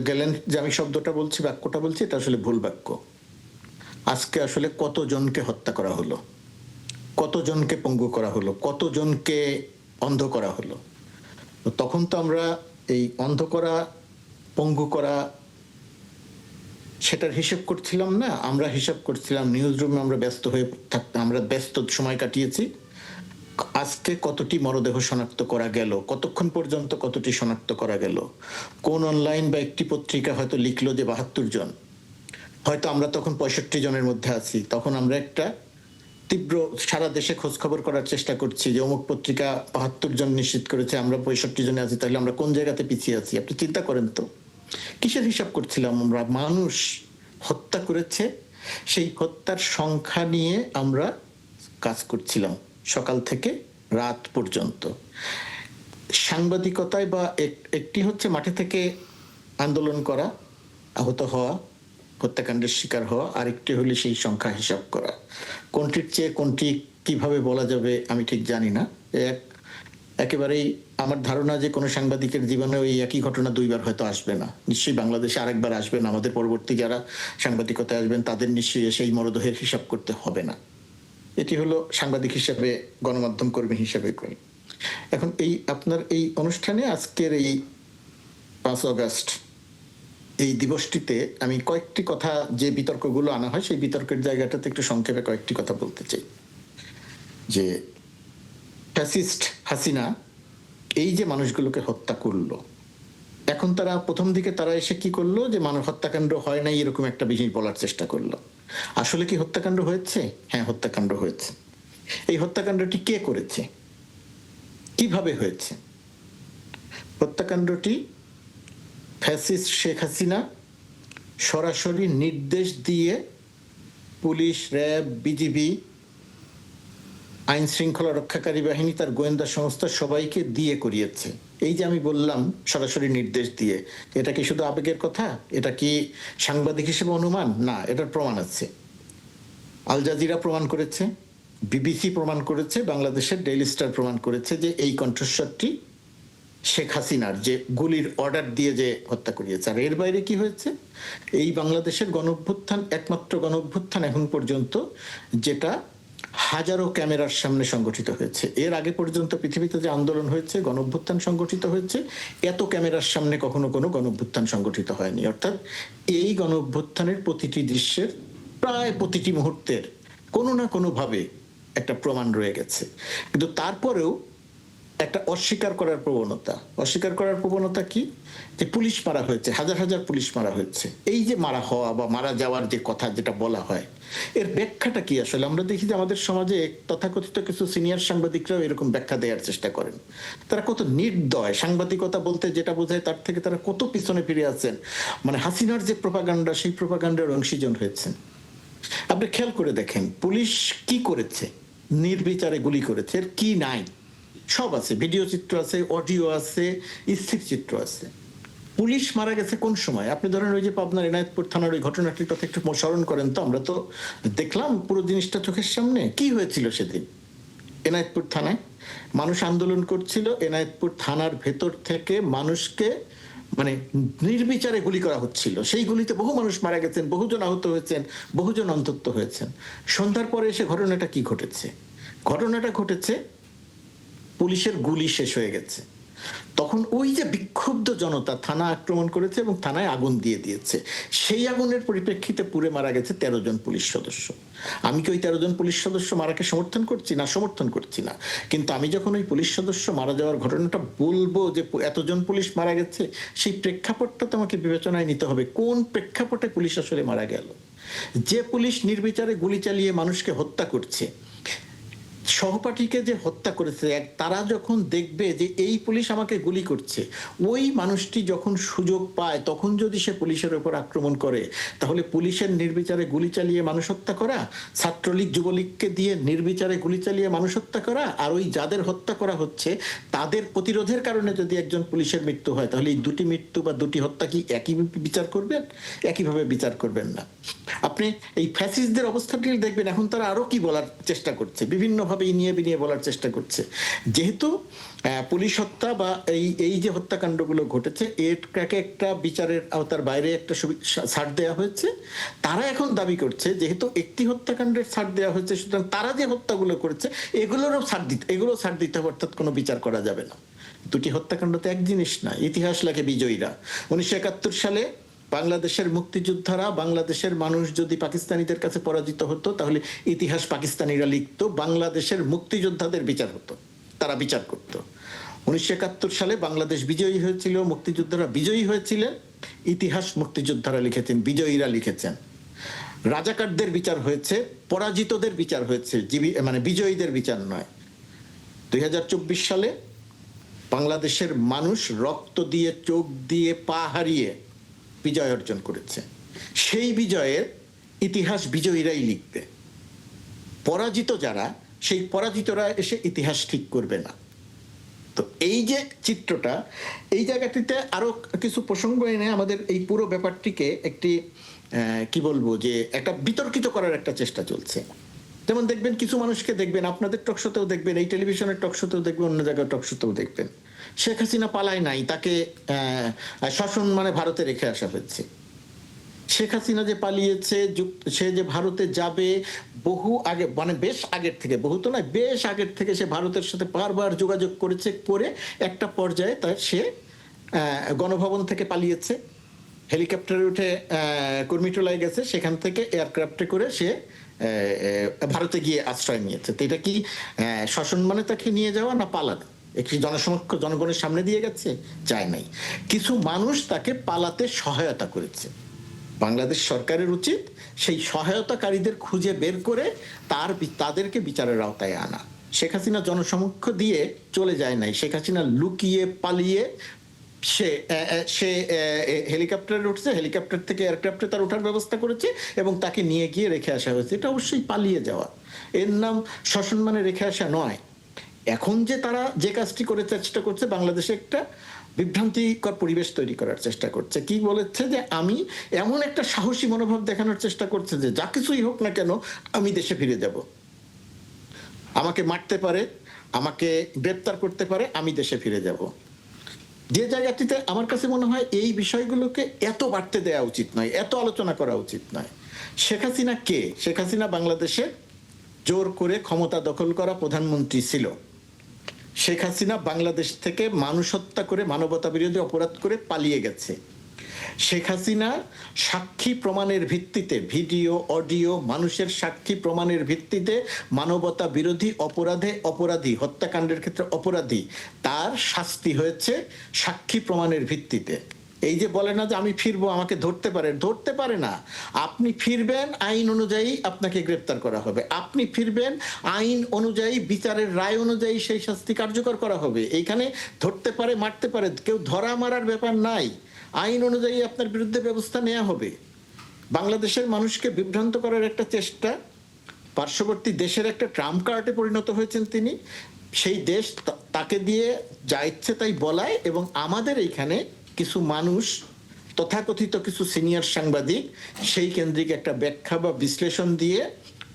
গেলেন যে আমি শব্দটা বলছি, বাক্যটা বলছি, এটা আসলে ভুল বাক্য। আজকে আসলে কতজনকে হত্যা করা হলো, কতজনকে পঙ্গু করা হলো, কতজনকে অন্ধ করা হলো। তখন তো আমরা এই অন্ধ করা, পঙ্গু করা সেটার হিসেব করছিলাম না, আমরা হিসাব করছিলাম নিউজ রুমে আমরা ব্যস্ত হয়ে থাকতাম, আমরা ব্যস্ত সময় কাটিয়েছি। আজকে কতটি মরদেহ শনাক্ত করা গেল, কতক্ষণ পর্যন্ত কতটি শনাক্ত করা গেল, কোন অনলাইন বা একটি পত্রিকা হয়তো লিখলো যে 72 জন, হয়তো আমরা তখন 65 জনের মধ্যে আছি। তখন আমরা একটা তীব্র সারা দেশে খোঁজ খবর করার চেষ্টা করছি যে অমুক পত্রিকা 72 জন নিশ্চিত করেছে, আমরা 65 জনে আছি, তাহলে আমরা কোন জায়গাতে পিছিয়ে আছি। আপনি চিন্তা করেন তো কিসের হিসাব করছিলাম আমরা? মানুষ হত্যা করেছে, সেই হত্যার সংখ্যা নিয়ে আমরা কাজ করছিলাম সকাল থেকে রাত পর্যন্ত। সাংবাদিকতায় বা একটি হচ্ছে মাঠে থেকে আন্দোলন করা, আহত হওয়া, হত্যাকাণ্ডের শিকার হওয়া, আরেকটি হলে সেই সংখ্যা হিসাব করা। কোনটির চেয়ে কোনটি কিভাবে বলা যাবে আমি ঠিক জানি না। একেবারেই আমার ধারণা যে কোনো সাংবাদিকের জীবনে ওই একই ঘটনা দুইবার হয়তো আসবে না, নিশ্চয়ই বাংলাদেশে আরেকবার আসবে না। আমাদের পরবর্তী যারা সাংবাদিকতায় আসবেন তাদের নিশ্চয়ই সেই মরদেহের হিসাব করতে হবে না। এটি হলো সাংবাদিক হিসেবে, গণমাধ্যম কর্মী হিসেবে করি। এখন এই আপনার এই অনুষ্ঠানে আজকের এই 5 আগস্ট এই দিবসটিতে আমি কয়েকটি কথা, যে বিতর্কগুলো আনা হয় সেই বিতর্কের জায়গাটাতে একটু সংক্ষেপে কয়েকটি কথা বলতে চাই। যে ফ্যাসিস্ট হাসিনা এই যে মানুষগুলোকে হত্যা করলো, এখন তারা প্রথম দিকে তারা এসে কি করলো যে মানব হত্যাকাণ্ড হয় নাই এরকম একটা জিনিস বলার চেষ্টা করলো। আসলে কি হত্যাকাণ্ড হয়েছে? হ্যাঁ, হত্যাকাণ্ড হয়েছে। এই হত্যাকাণ্ডটি কে করেছে, কিভাবে হয়েছে? হত্যাকাণ্ডটি ফ্যাসিস্ট শেখ হাসিনা সরাসরি নির্দেশ দিয়ে পুলিশ, র্যাব, বিজিবি, আইন শৃঙ্খলা রক্ষাকারী বাহিনী, তার গোয়েন্দা সংস্থা সবাইকে দিয়ে করিয়েছে। এই যে আমি বললাম সরাসরি নির্দেশ দিয়ে, এটা কি শুধু আবেগের কথা? এটা কি সাংবাদিক হিসেবে অনুমান? না, এটার প্রমাণ আছে। আল জাজিরা প্রমাণ করেছে, বিবিসি প্রমাণ করেছে, বাংলাদেশের ডেইলি স্টার প্রমাণ করেছে যে এই কণ্ঠস্বরটি শেখ হাসিনার, যে গুলির অর্ডার দিয়ে যে হত্যা করিয়েছে। আর এর বাইরে কি হয়েছে? এই বাংলাদেশের গণঅভ্যুত্থান একমাত্র গণঅভ্যুত্থান এখন পর্যন্ত যেটা হাজারো ক্যামেরার সামনে সংগঠিত হয়েছে। এর আগে পর্যন্ত পৃথিবীতে যে আন্দোলন হয়েছে, গণঅভ্যুত্থান সংগঠিত হয়েছে, এত ক্যামেরার সামনে কখনো কোনো গণঅভ্যুত্থান সংগঠিত হয়নি। অর্থাৎ এই গণঅভ্যুত্থানের প্রতিটি দৃশ্যের, প্রায় প্রতিটি মুহূর্তের কোনো না কোনো ভাবে একটা প্রমাণ রয়ে গেছে। কিন্তু তারপরেও একটা অস্বীকার করার প্রবণতা কি? যে পুলিশ মারা হয়েছে, হাজার হাজার পুলিশ মারা হয়েছে। এই যে মারা হওয়া বা মারা যাওয়ার যে কথা যেটা বলা হয়, এর ব্যাখ্যাটা কি? আসলে আমরা দেখি যে আমাদের সমাজে তথাকথিত কিছু সিনিয়র সাংবাদিকরাও এরকম ব্যাখ্যা দেওয়ার চেষ্টা করেন। তারা কত নির্দয়, সাংবাদিকতা বলতে যেটা বোঝায় তার থেকে তারা কত পিছনে ফিরে আছেন। মানে হাসিনার যে প্রোপাগান্ডা, সেই প্রোপাগান্ডার অংশীজন হয়েছেন। আপনি খেয়াল করে দেখেন পুলিশ কি করেছে, নির্বিচারে গুলি করেছে, এর কি নাই? সব আছে, ভিডিও চিত্র আছে, অডিও আছে, স্থির চিত্র আছে। পুলিশ মারা গেছে কোন সময়? আপনি ধরেন ওই যে পাবনার এনায়েতপুর থানার ওই ঘটনাটির কথা একটু স্মরণ করেন তো। আমরা তো দেখলাম পুরো জিনিসটা চোখের সামনে। কি হয়েছিল সেদিন এনায়েতপুর থানায়? মানুষ আন্দোলন করছিল, এনায়েতপুর থানার ভেতর থেকে মানুষকে মানে নির্বিচারে গুলি করা হচ্ছিল। সেই গুলিতে বহু মানুষ মারা গেছেন, বহুজন আহত হয়েছেন, বহুজন অন্তত হয়েছেন। সন্ধ্যার পরে এসে ঘটনাটা কি ঘটেছে? ঘটনাটা ঘটেছে পুলিশের গুলি শেষ হয়ে গেছে। তখন ওই যে বিক্ষুব্ধ জনতা থানা আক্রমণ করেছে এবং থানায় আগুন দিয়ে দিয়েছে। সেই আগুনের পরিপ্রেক্ষিতে পুড়ে মারা গেছে 13 জন পুলিশ সদস্য। আমি কি ওই 13 জন পুলিশ সদস্য মারাকে সমর্থন করছি না? সমর্থন করছি না। কিন্তু আমি যখন ওই পুলিশ সদস্য মারা যাওয়ার ঘটনাটা বলবো যে এতজন পুলিশ মারা গেছে, সেই প্রেক্ষাপটটা তো আমাকে বিবেচনায় নিতে হবে। কোন প্রেক্ষাপটে পুলিশ আসলে মারা গেল? যে পুলিশ নির্বিচারে গুলি চালিয়ে মানুষকে হত্যা করছে, সহপাঠীকে যে হত্যা করেছে তারা যখন দেখবে যে এই পুলিশ আমাকে গুলি করছে, ওই মানুষটি যখন সুযোগ পায় তখন যদি সে পুলিশের উপর আক্রমণ করে, তাহলে পুলিশের নির্বিচারে গুলি চালিয়ে মানুষ হত্যা করা, ছাত্রলীগ যুবলীগকে দিয়ে নির্বিচারে গুলি চালিয়ে মানুষ হত্যা করা, আর ওই যাদের হত্যা করা হচ্ছে তাদের প্রতিরোধের কারণে যদি একজন পুলিশের মৃত্যু হয়, তাহলে এই দুটি মৃত্যু বা দুটি হত্যা কি একই বিচার করবেন? একইভাবে বিচার করবেন না। আপনি এই ফ্যাসিস্টদের অবস্থাটি দেখবেন, এখন তারা আরো কি বলার চেষ্টা করছে, বিভিন্নভাবে ইনিয়ে বিনিয়ে বলার চেষ্টা করছে। যেহেতু পুলিশ হত্যা বা এই যে হত্যাকাণ্ডগুলো ঘটেছে এটাকে একটা বিচারের আওতার বাইরে একটা ছাড় দেওয়া হয়েছে, তারা এখন দাবি করছে যেহেতু একটি হত্যাকাণ্ডের ছাড় দেওয়া হয়েছে, সুতরাং তারা যে হত্যাগুলো করেছে এগুলোরও ছাড় দিতে হবে, অর্থাৎ কোনো বিচার করা যাবে না। দুটি হত্যাকাণ্ড তো এক জিনিস না। ইতিহাস লেখে বিজয়ীরা। 1971 সালে বাংলাদেশের মুক্তিযোদ্ধারা, বাংলাদেশের মানুষ যদি পাকিস্তানিদের কাছে পরাজিত হতো, তাহলে ইতিহাস পাকিস্তানিরা লিখতো, বাংলাদেশের মুক্তিযোদ্ধাদের বিচার হতো, তারা বিচার করত। 1971 সালে বাংলাদেশ বিজয়ী হয়েছিল, মুক্তিযোদ্ধারা বিজয়ী হয়েছিলেন, ইতিহাস মুক্তিযোদ্ধারা লিখেছেন, বিজয়ীরা লিখেছেন। রাজাকারদের বিচার হয়েছে, পরাজিতদের বিচার হয়েছে, মানে বিজয়ীদের বিচার নয়। 2024 সালে বাংলাদেশের মানুষ রক্ত দিয়ে, চোখ দিয়ে, পা হারিয়ে বিজয় অর্জন করেছে। সেই বিজয়ের ইতিহাস বিজয়ীরাই লিখবে। পরাজিত যারা, সেই পরাজিতরা এসে ইতিহাস ঠিক করবে না। তো এই যে চিত্রটা, এই জায়গাটিতে আরো কিছু প্রসঙ্গ এনে আমাদের এই পুরো ব্যাপারটিকে একটি কি বলবো, যে একটা বিতর্কিত করার একটা চেষ্টা চলছে। যেমন দেখবেন কিছু মানুষকে দেখবেন, আপনাদের টকশোতেও দেখবেন, এই টেলিভিশনের টকশোতেও দেখবেন, অন্য জায়গায় টকশোতেও দেখবেন, শেখ হাসিনা পালায় নাই, তাকে শাসন মানে ভারতে রেখে আসা হয়েছে। শেখ হাসিনা যে পালিয়েছে, সে যে ভারতে যাবে, বহু আগে, মানে বেশ আগের থেকে, বহু তো নয়, বেশ আগের থেকে সে ভারতের সাথে বারবার যোগাযোগ করেছে, করে একটা পর্যায়ে তার সে গণভবন থেকে পালিয়েছে, হেলিকপ্টারে উঠে কুর্মিটোলায় গেছে, সেখান থেকে এয়ারক্রাফটে করে সে ভারতে গিয়ে আশ্রয় নিয়েছে। তো এটা কি শাসন মানে তাকে নিয়ে যাওয়া না পালানো? একটি জনসমক্ষ জনগণের সামনে দিয়ে গেছে? যায় নাই। কিছু মানুষ তাকে পালাতে সহায়তা করেছে। বাংলাদেশ সরকারের উচিত সেই সহায়তাকারীদের খুঁজে বের করে তাদেরকে বিচারের আওতায় আনা। শেখ হাসিনা জনসমক্ষ দিয়ে চলে যায় নাই, শেখ হাসিনা লুকিয়ে পালিয়ে সে হেলিকপ্টারে উঠছে, হেলিকপ্টার থেকে এয়ারক্রাফটে তার ওঠার ব্যবস্থা করেছে এবং তাকে নিয়ে গিয়ে রেখে আসা হয়েছে। এটা অবশ্যই পালিয়ে যাওয়া, এর নাম শাসন মানে রেখে আসা নয়। এখন যে তারা যে কাজটি করে চেষ্টা করছে, বাংলাদেশে একটা বিভ্রান্তিকর পরিবেশ তৈরি করার চেষ্টা করছে। কি বলেছে যে আমি এমন একটা সাহসী মনোভাব দেখানোর চেষ্টা করছে যে যা কিছুই হোক না কেন আমি দেশে ফিরে যাব, আমাকে মারতে পারে, আমাকে গ্রেপ্তার করতে পারে, আমি দেশে ফিরে যাব। যে জায়গাটিতে আমার কাছে মনে হয় এই বিষয়গুলোকে এত বাড়তে দেওয়া উচিত নয়, এত আলোচনা করা উচিত নয়। শেখ হাসিনা কে? শেখ হাসিনা বাংলাদেশে জোর করে ক্ষমতা দখল করা প্রধানমন্ত্রী ছিল। শেখ হাসিনা বাংলাদেশ থেকে মানুষ হত্যা করে, মানবতা বিরোধী অপরাধ করে পালিয়ে গেছে। শেখ হাসিনা সাক্ষী প্রমাণের ভিত্তিতে, ভিডিও, অডিও, মানুষের সাক্ষী প্রমাণের ভিত্তিতে মানবতা বিরোধী অপরাধী, হত্যাকাণ্ডের ক্ষেত্রে অপরাধী, তার শাস্তি হয়েছে সাক্ষী প্রমাণের ভিত্তিতে। এই যে বলে না যে আমি ফিরবো, আমাকে ধরতে পারে না। আপনি ফিরবেন, আইন অনুযায়ী আপনাকে গ্রেপ্তার করা হবে, আপনি ফিরবেন, আইন অনুযায়ী, বিচারের রায় অনুযায়ী সেই শাস্তি কার্যকর করা হবে। এইখানে ধরতে পারে, মারতে পারে, কেউ ধরা মারার ব্যাপার নাই, আইন অনুযায়ী আপনার বিরুদ্ধে ব্যবস্থা নেওয়া হবে। বাংলাদেশের মানুষকে বিভ্রান্ত করার একটা চেষ্টা, পার্শ্ববর্তী দেশের একটা ট্রাম্প কার্ডে পরিণত হয়েছেন তিনি। সেই দেশ তাকে দিয়ে যা ইচ্ছে তাই বলায়, এবং আমাদের এইখানে কিছু মানুষ, তথাকথিত কিছু সিনিয়র সাংবাদিক, সেই কেন্দ্রিক একটা ব্যাখ্যা বা বিশ্লেষণ দিয়ে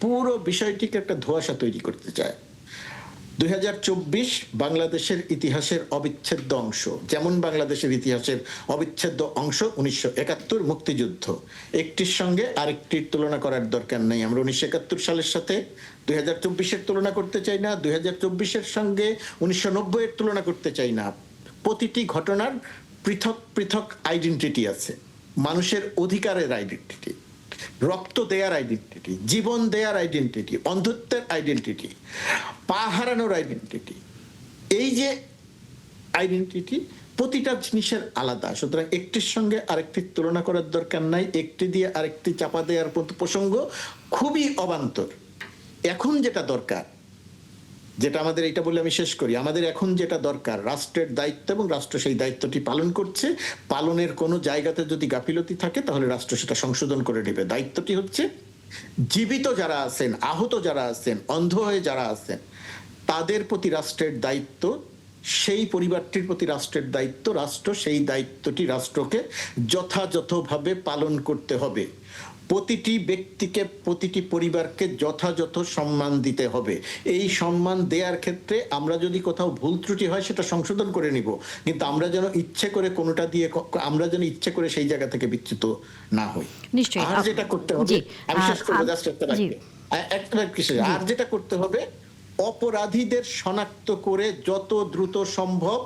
পুরো বিষয়টিকে একটা ধোঁয়াশা তৈরি করতে চায়। 2024 বাংলাদেশের ইতিহাসের অবিচ্ছেদ্য অংশ, যেমন বাংলাদেশের ইতিহাসের অবিচ্ছেদ্য অংশ 1971 মুক্তিযুদ্ধ। একটির সঙ্গে আরেকটির তুলনা করার দরকার নেই। আমরা 1971 সালের সাথে 2024-এর তুলনা করতে চাই না, 2024-এর সঙ্গে 1990-এর তুলনা করতে চাই না। প্রতিটি ঘটনার পৃথক পৃথক আইডেন্টিটি আছে। মানুষের অধিকারের আইডেন্টিটি, রক্ত দেয়ার আইডেন্টিটি, জীবন দেয়ার আইডেন্টিটি, অন্ধত্বের আইডেন্টিটি, পা হারানোর আইডেন্টিটি, এই যে আইডেন্টিটি প্রতিটা জিনিসের আলাদা। সুতরাং একটির সঙ্গে আরেকটির তুলনা করার দরকার নাই, একটি দিয়ে আরেকটি চাপা দেওয়ার প্রসঙ্গ খুবই অবান্তর। এখন যেটা দরকার, যেটা আমাদের, এটা বলে আমি শেষ করি, আমাদের এখন যেটা দরকার, রাষ্ট্রের দায়িত্ব এবং রাষ্ট্র সেই দায়িত্বটি পালন করছে, পালনের কোনো জায়গাতে যদি গাফিলতি থাকে তাহলে রাষ্ট্র সেটা সংশোধন করে নেবে। দায়িত্বটি হচ্ছে জীবিত যারা আছেন, আহত যারা আছেন, অন্ধ হয়ে যারা আছেন, তাদের প্রতি রাষ্ট্রের দায়িত্ব, সেই পরিবারটির প্রতি রাষ্ট্রের দায়িত্ব, রাষ্ট্র সেই দায়িত্বটি রাষ্ট্রকে যথাযথভাবে পালন করতে হবে। প্রতিটি ব্যক্তিকে, প্রতিটি পরিবারকে যথাযথ সম্মান দিতে হবে। এই সম্মান দেওয়ার ক্ষেত্রে আমরা যদি কোথাও ভুল ত্রুটি হয় সেটা সংশোধন করে নিব, কিন্তু আমরা যেন ইচ্ছে করে কোনোটা দিয়ে, আমরা যেন ইচ্ছে করে সেই জায়গা থেকে বিচ্যুত না হই। নিশ্চয়ই। আর যেটা করতে হবে, জি, আমি শেষ করবো জাস্ট একটা জি। বাক্যে, আর যেটা করতে হবে, অপরাধীদের শনাক্ত করে যত দ্রুত সম্ভব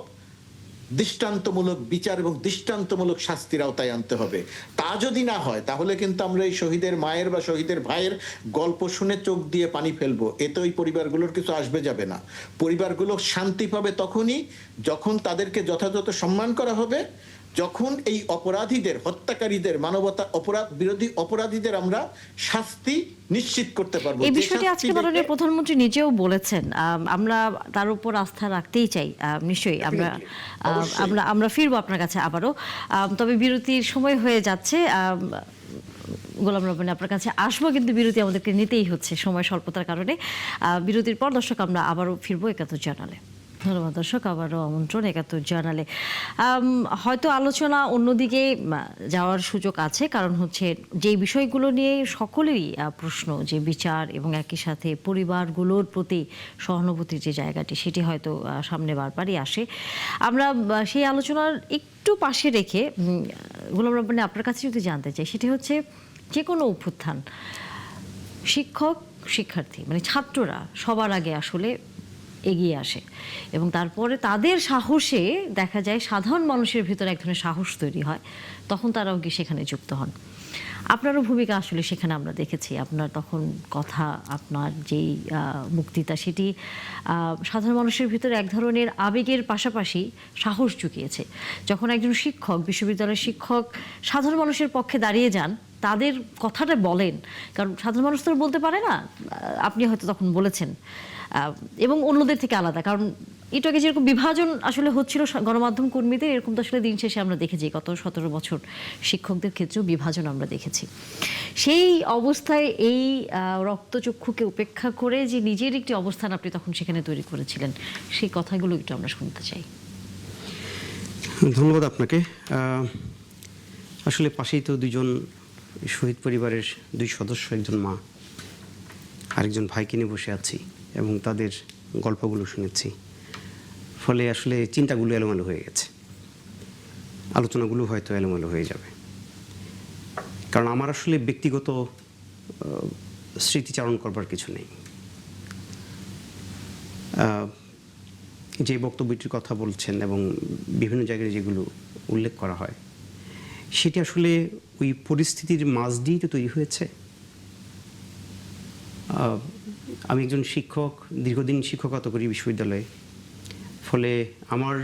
দৃষ্টান্তমূলক বিচার এবং দৃষ্টান্তমূলক শাস্তির আওতায় আনতে হবে। তা যদি না হয় তাহলে কিন্তু আমরা এই শহীদের মায়ের বা শহীদের ভাইয়ের গল্প শুনে চোখ দিয়ে পানি ফেলবো, এতে ওই পরিবারগুলোর কিছু আসবে যাবে না। পরিবারগুলো শান্তি পাবে তখনই যখন তাদেরকে যথাযথ সম্মান করা হবে, যখন এই অপরাধীদের, হত্যাকারীদের, মানবতা অপরাধ বিরোধী অপরাধীদের আমরা শাস্তি নিশ্চিত করতে পারবো। এই যে বিষয়টি আজকে শাস্তি মাননীয় দেখে- প্রধানমন্ত্রী নিজেও বলেছেন, আমরা তার উপর আস্থা রাখতেই চাই। নিশ্চয়ই আমরা অবশ্যই। আমরা আমরা ফিরবো আপনার কাছে আবারও। তবে বিরতির সময় হয়ে যাচ্ছে। গোলাম রব্বানী, আপনার কাছে আসবো, কিন্তু বিরতি আমাদেরকে নিতেই হচ্ছে সময় স্বল্পতার কারণে। বিরতির পর দর্শক আমরা আবারও ফিরবো ৭১ জার্নালে। ধন্যবাদ দর্শক, আবারও আমন্ত্রণ ৭১ জার্নালে। হয়তো আলোচনা অন্যদিকে যাওয়ার সুযোগ আছে, কারণ হচ্ছে যে বিষয়গুলো নিয়ে সকলেরই প্রশ্ন, যে বিচার এবং একই সাথে পরিবারগুলোর প্রতি সহানুভূতির যে জায়গাটি, সেটি হয়তো সামনে বারবারই আসে। আমরা সেই আলোচনার একটু পাশে রেখে গোলাম রব্বানী, আপনার কাছে যদি জানতে চাই, সেটি হচ্ছে যে কোনো অভ্যুত্থান, শিক্ষক, শিক্ষার্থী, মানে ছাত্ররা সবার আগে আসলে এগিয়ে আসে, এবং তারপরে তাদের সাহসে দেখা যায় সাধারণ মানুষের ভিতরে এক ধরনের সাহস তৈরি হয়, তখন তারাও গিয়ে সেখানে যুক্ত হন। আপনারও ভূমিকা আসলে সেখানে আমরা দেখেছি। আপনার তখন কথা, আপনার যেই বক্তৃতা, সেটি সাধারণ মানুষের ভিতরে এক ধরনের আবেগের পাশাপাশি সাহস জুগিয়েছে। যখন একজন শিক্ষক, বিশ্ববিদ্যালয়ের শিক্ষক সাধারণ মানুষের পক্ষে দাঁড়িয়ে যান, তাদের কথাটা বলেন, কারণ সাধারণ মানুষ তো বলতে পারে না, আপনি হয়তো তখন বলেছেন, এবং অন্যদের থেকে আলাদা, কারণ একটু আগে যেরকম বিভাজন আসলে হচ্ছিল গণমাধ্যম কর্মীদের, এরকম তো আসলে দিন শেষে আমরা দেখেছি গত ১৭ বছর শিক্ষকদের ক্ষেত্রেও বিভাজন আমরা দেখেছি। সেই অবস্থায় এই রক্তচক্ষুকে উপেক্ষা করে যে নিজের একটি অবস্থান আপনি তখন সেখানে তৈরি করেছিলেন, সেই কথাগুলো একটু আমরা শুনতে চাই। ধন্যবাদ আপনাকে। আসলে পাশেই তো দুজন শহীদ পরিবারের দুই সদস্য, একজন মা, আরেকজন ভাইকে নিয়ে বসে আছি এবং তাদের গল্পগুলো শুনেছি। ফলে আসলে চিন্তাগুলো এলোমেলো হয়ে গেছে, আলোচনাগুলো হয়তো এলোমেলো হয়ে যাবে। কারণ আমার আসলে ব্যক্তিগত স্মৃতিচারণ করবার কিছু নেই। যে বক্তব্যটির কথা বলছেন এবং বিভিন্ন জায়গায় যেগুলো উল্লেখ করা হয়, সেটি আসলে ওই পরিস্থিতির মাঝ দিয়েই তো তৈরি হয়েছে। আমি একজন শিক্ষক, দীর্ঘদিন শিক্ষকতা করি বিশ্ববিদ্যালয়ে। ফলে আমার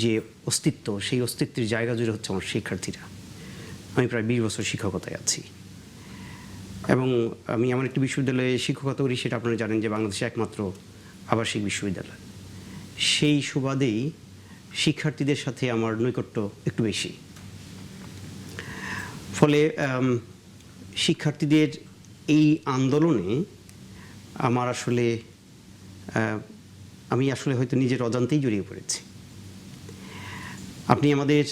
যে অস্তিত্ব, সেই অস্তিত্বের জায়গা জুড়ে হচ্ছে আমার শিক্ষার্থীরা। আমি প্রায় ২০ বছর শিক্ষকতায় আছি এবং আমি আমার একটি বিশ্ববিদ্যালয়ে শিক্ষকতা করি, সেটা আপনারা জানেন যে বাংলাদেশে একমাত্র আবাসিক বিশ্ববিদ্যালয়। সেই সুবাদেই শিক্ষার্থীদের সাথে আমার নৈকট্য একটু বেশি। ফলে শিক্ষার্থীদের এই আন্দোলনে আমার আসলে আমি আসলে হয়তো নিজের অজান্তেই জড়িয়ে পড়েছি। আপনি আমাদের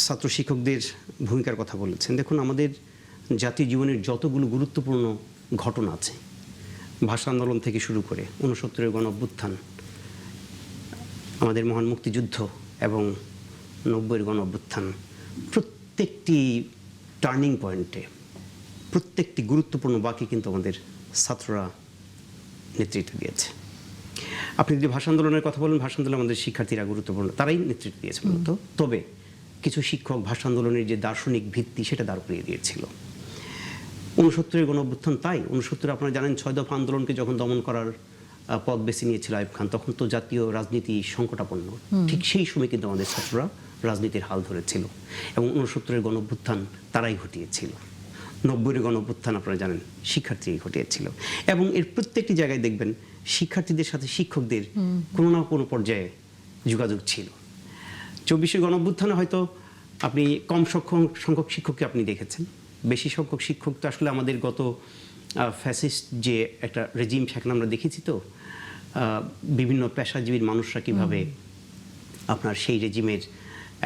ছাত্র শিক্ষকদের ভূমিকার কথা বলেছেন। দেখুন, আমাদের জাতীয় জীবনের যতগুলো গুরুত্বপূর্ণ ঘটনা আছে, ভাষা আন্দোলন থেকে শুরু করে ৬৯-এর গণ অভ্যুত্থান, আমাদের মহান মুক্তিযুদ্ধ এবং ৯০-এর গণ অভ্যুত্থান, প্রত্যেকটি টার্নিং পয়েন্টে, প্রত্যেকটি গুরুত্বপূর্ণ বাকি কিন্তু আমাদের ছাত্ররা নেতৃত্ব দিয়েছে। আপনি যদি ভাষা আন্দোলনের কথা বলেন, ভাষা আন্দোলনে আমাদের শিক্ষার্থীরা গুরুত্বপূর্ণ, তারাই নেতৃত্ব দিয়েছে মূলত। তবে কিছু শিক্ষক ভাষা আন্দোলনের যে দার্শনিক ভিত্তি, সেটা দাঁড় করিয়ে দিয়েছিল। ৬৯-এর গণ অভ্যুত্থান, তাই ৬৯ আপনারা জানেন ৬ দফা আন্দোলনকে যখন দমন করার পথ বেছে নিয়েছিল আইয়ুব খান, তখন তো জাতীয় রাজনীতি সংকটাপন্ন। ঠিক সেই সময় কিন্তু আমাদের ছাত্ররা রাজনীতির হাল ধরেছিল এবং ৬৯-এর গণ অভ্যুত্থান তারাই ঘটিয়েছিল। 90-এর গণঅভ্যুত্থান আপনারা জানেন শিক্ষার্থী ঘটিয়েছিল, এবং এর প্রত্যেকটি জায়গায় দেখবেন শিক্ষার্থীদের সাথে শিক্ষকদের কোনো না কোনো পর্যায়ে যোগাযোগ ছিল। 24-এর গণঅভ্যুত্থানে হয়তো আপনি কম সংখ্যক শিক্ষককে আপনি দেখেছেন, বেশি সংখ্যক শিক্ষক তো আসলে আমাদের গত ফ্যাসিস্ট যে একটা রেজিম সেখানে আমরা দেখেছি তো বিভিন্ন পেশাজীবীর মানুষরা কিভাবে আপনার সেই রেজিমের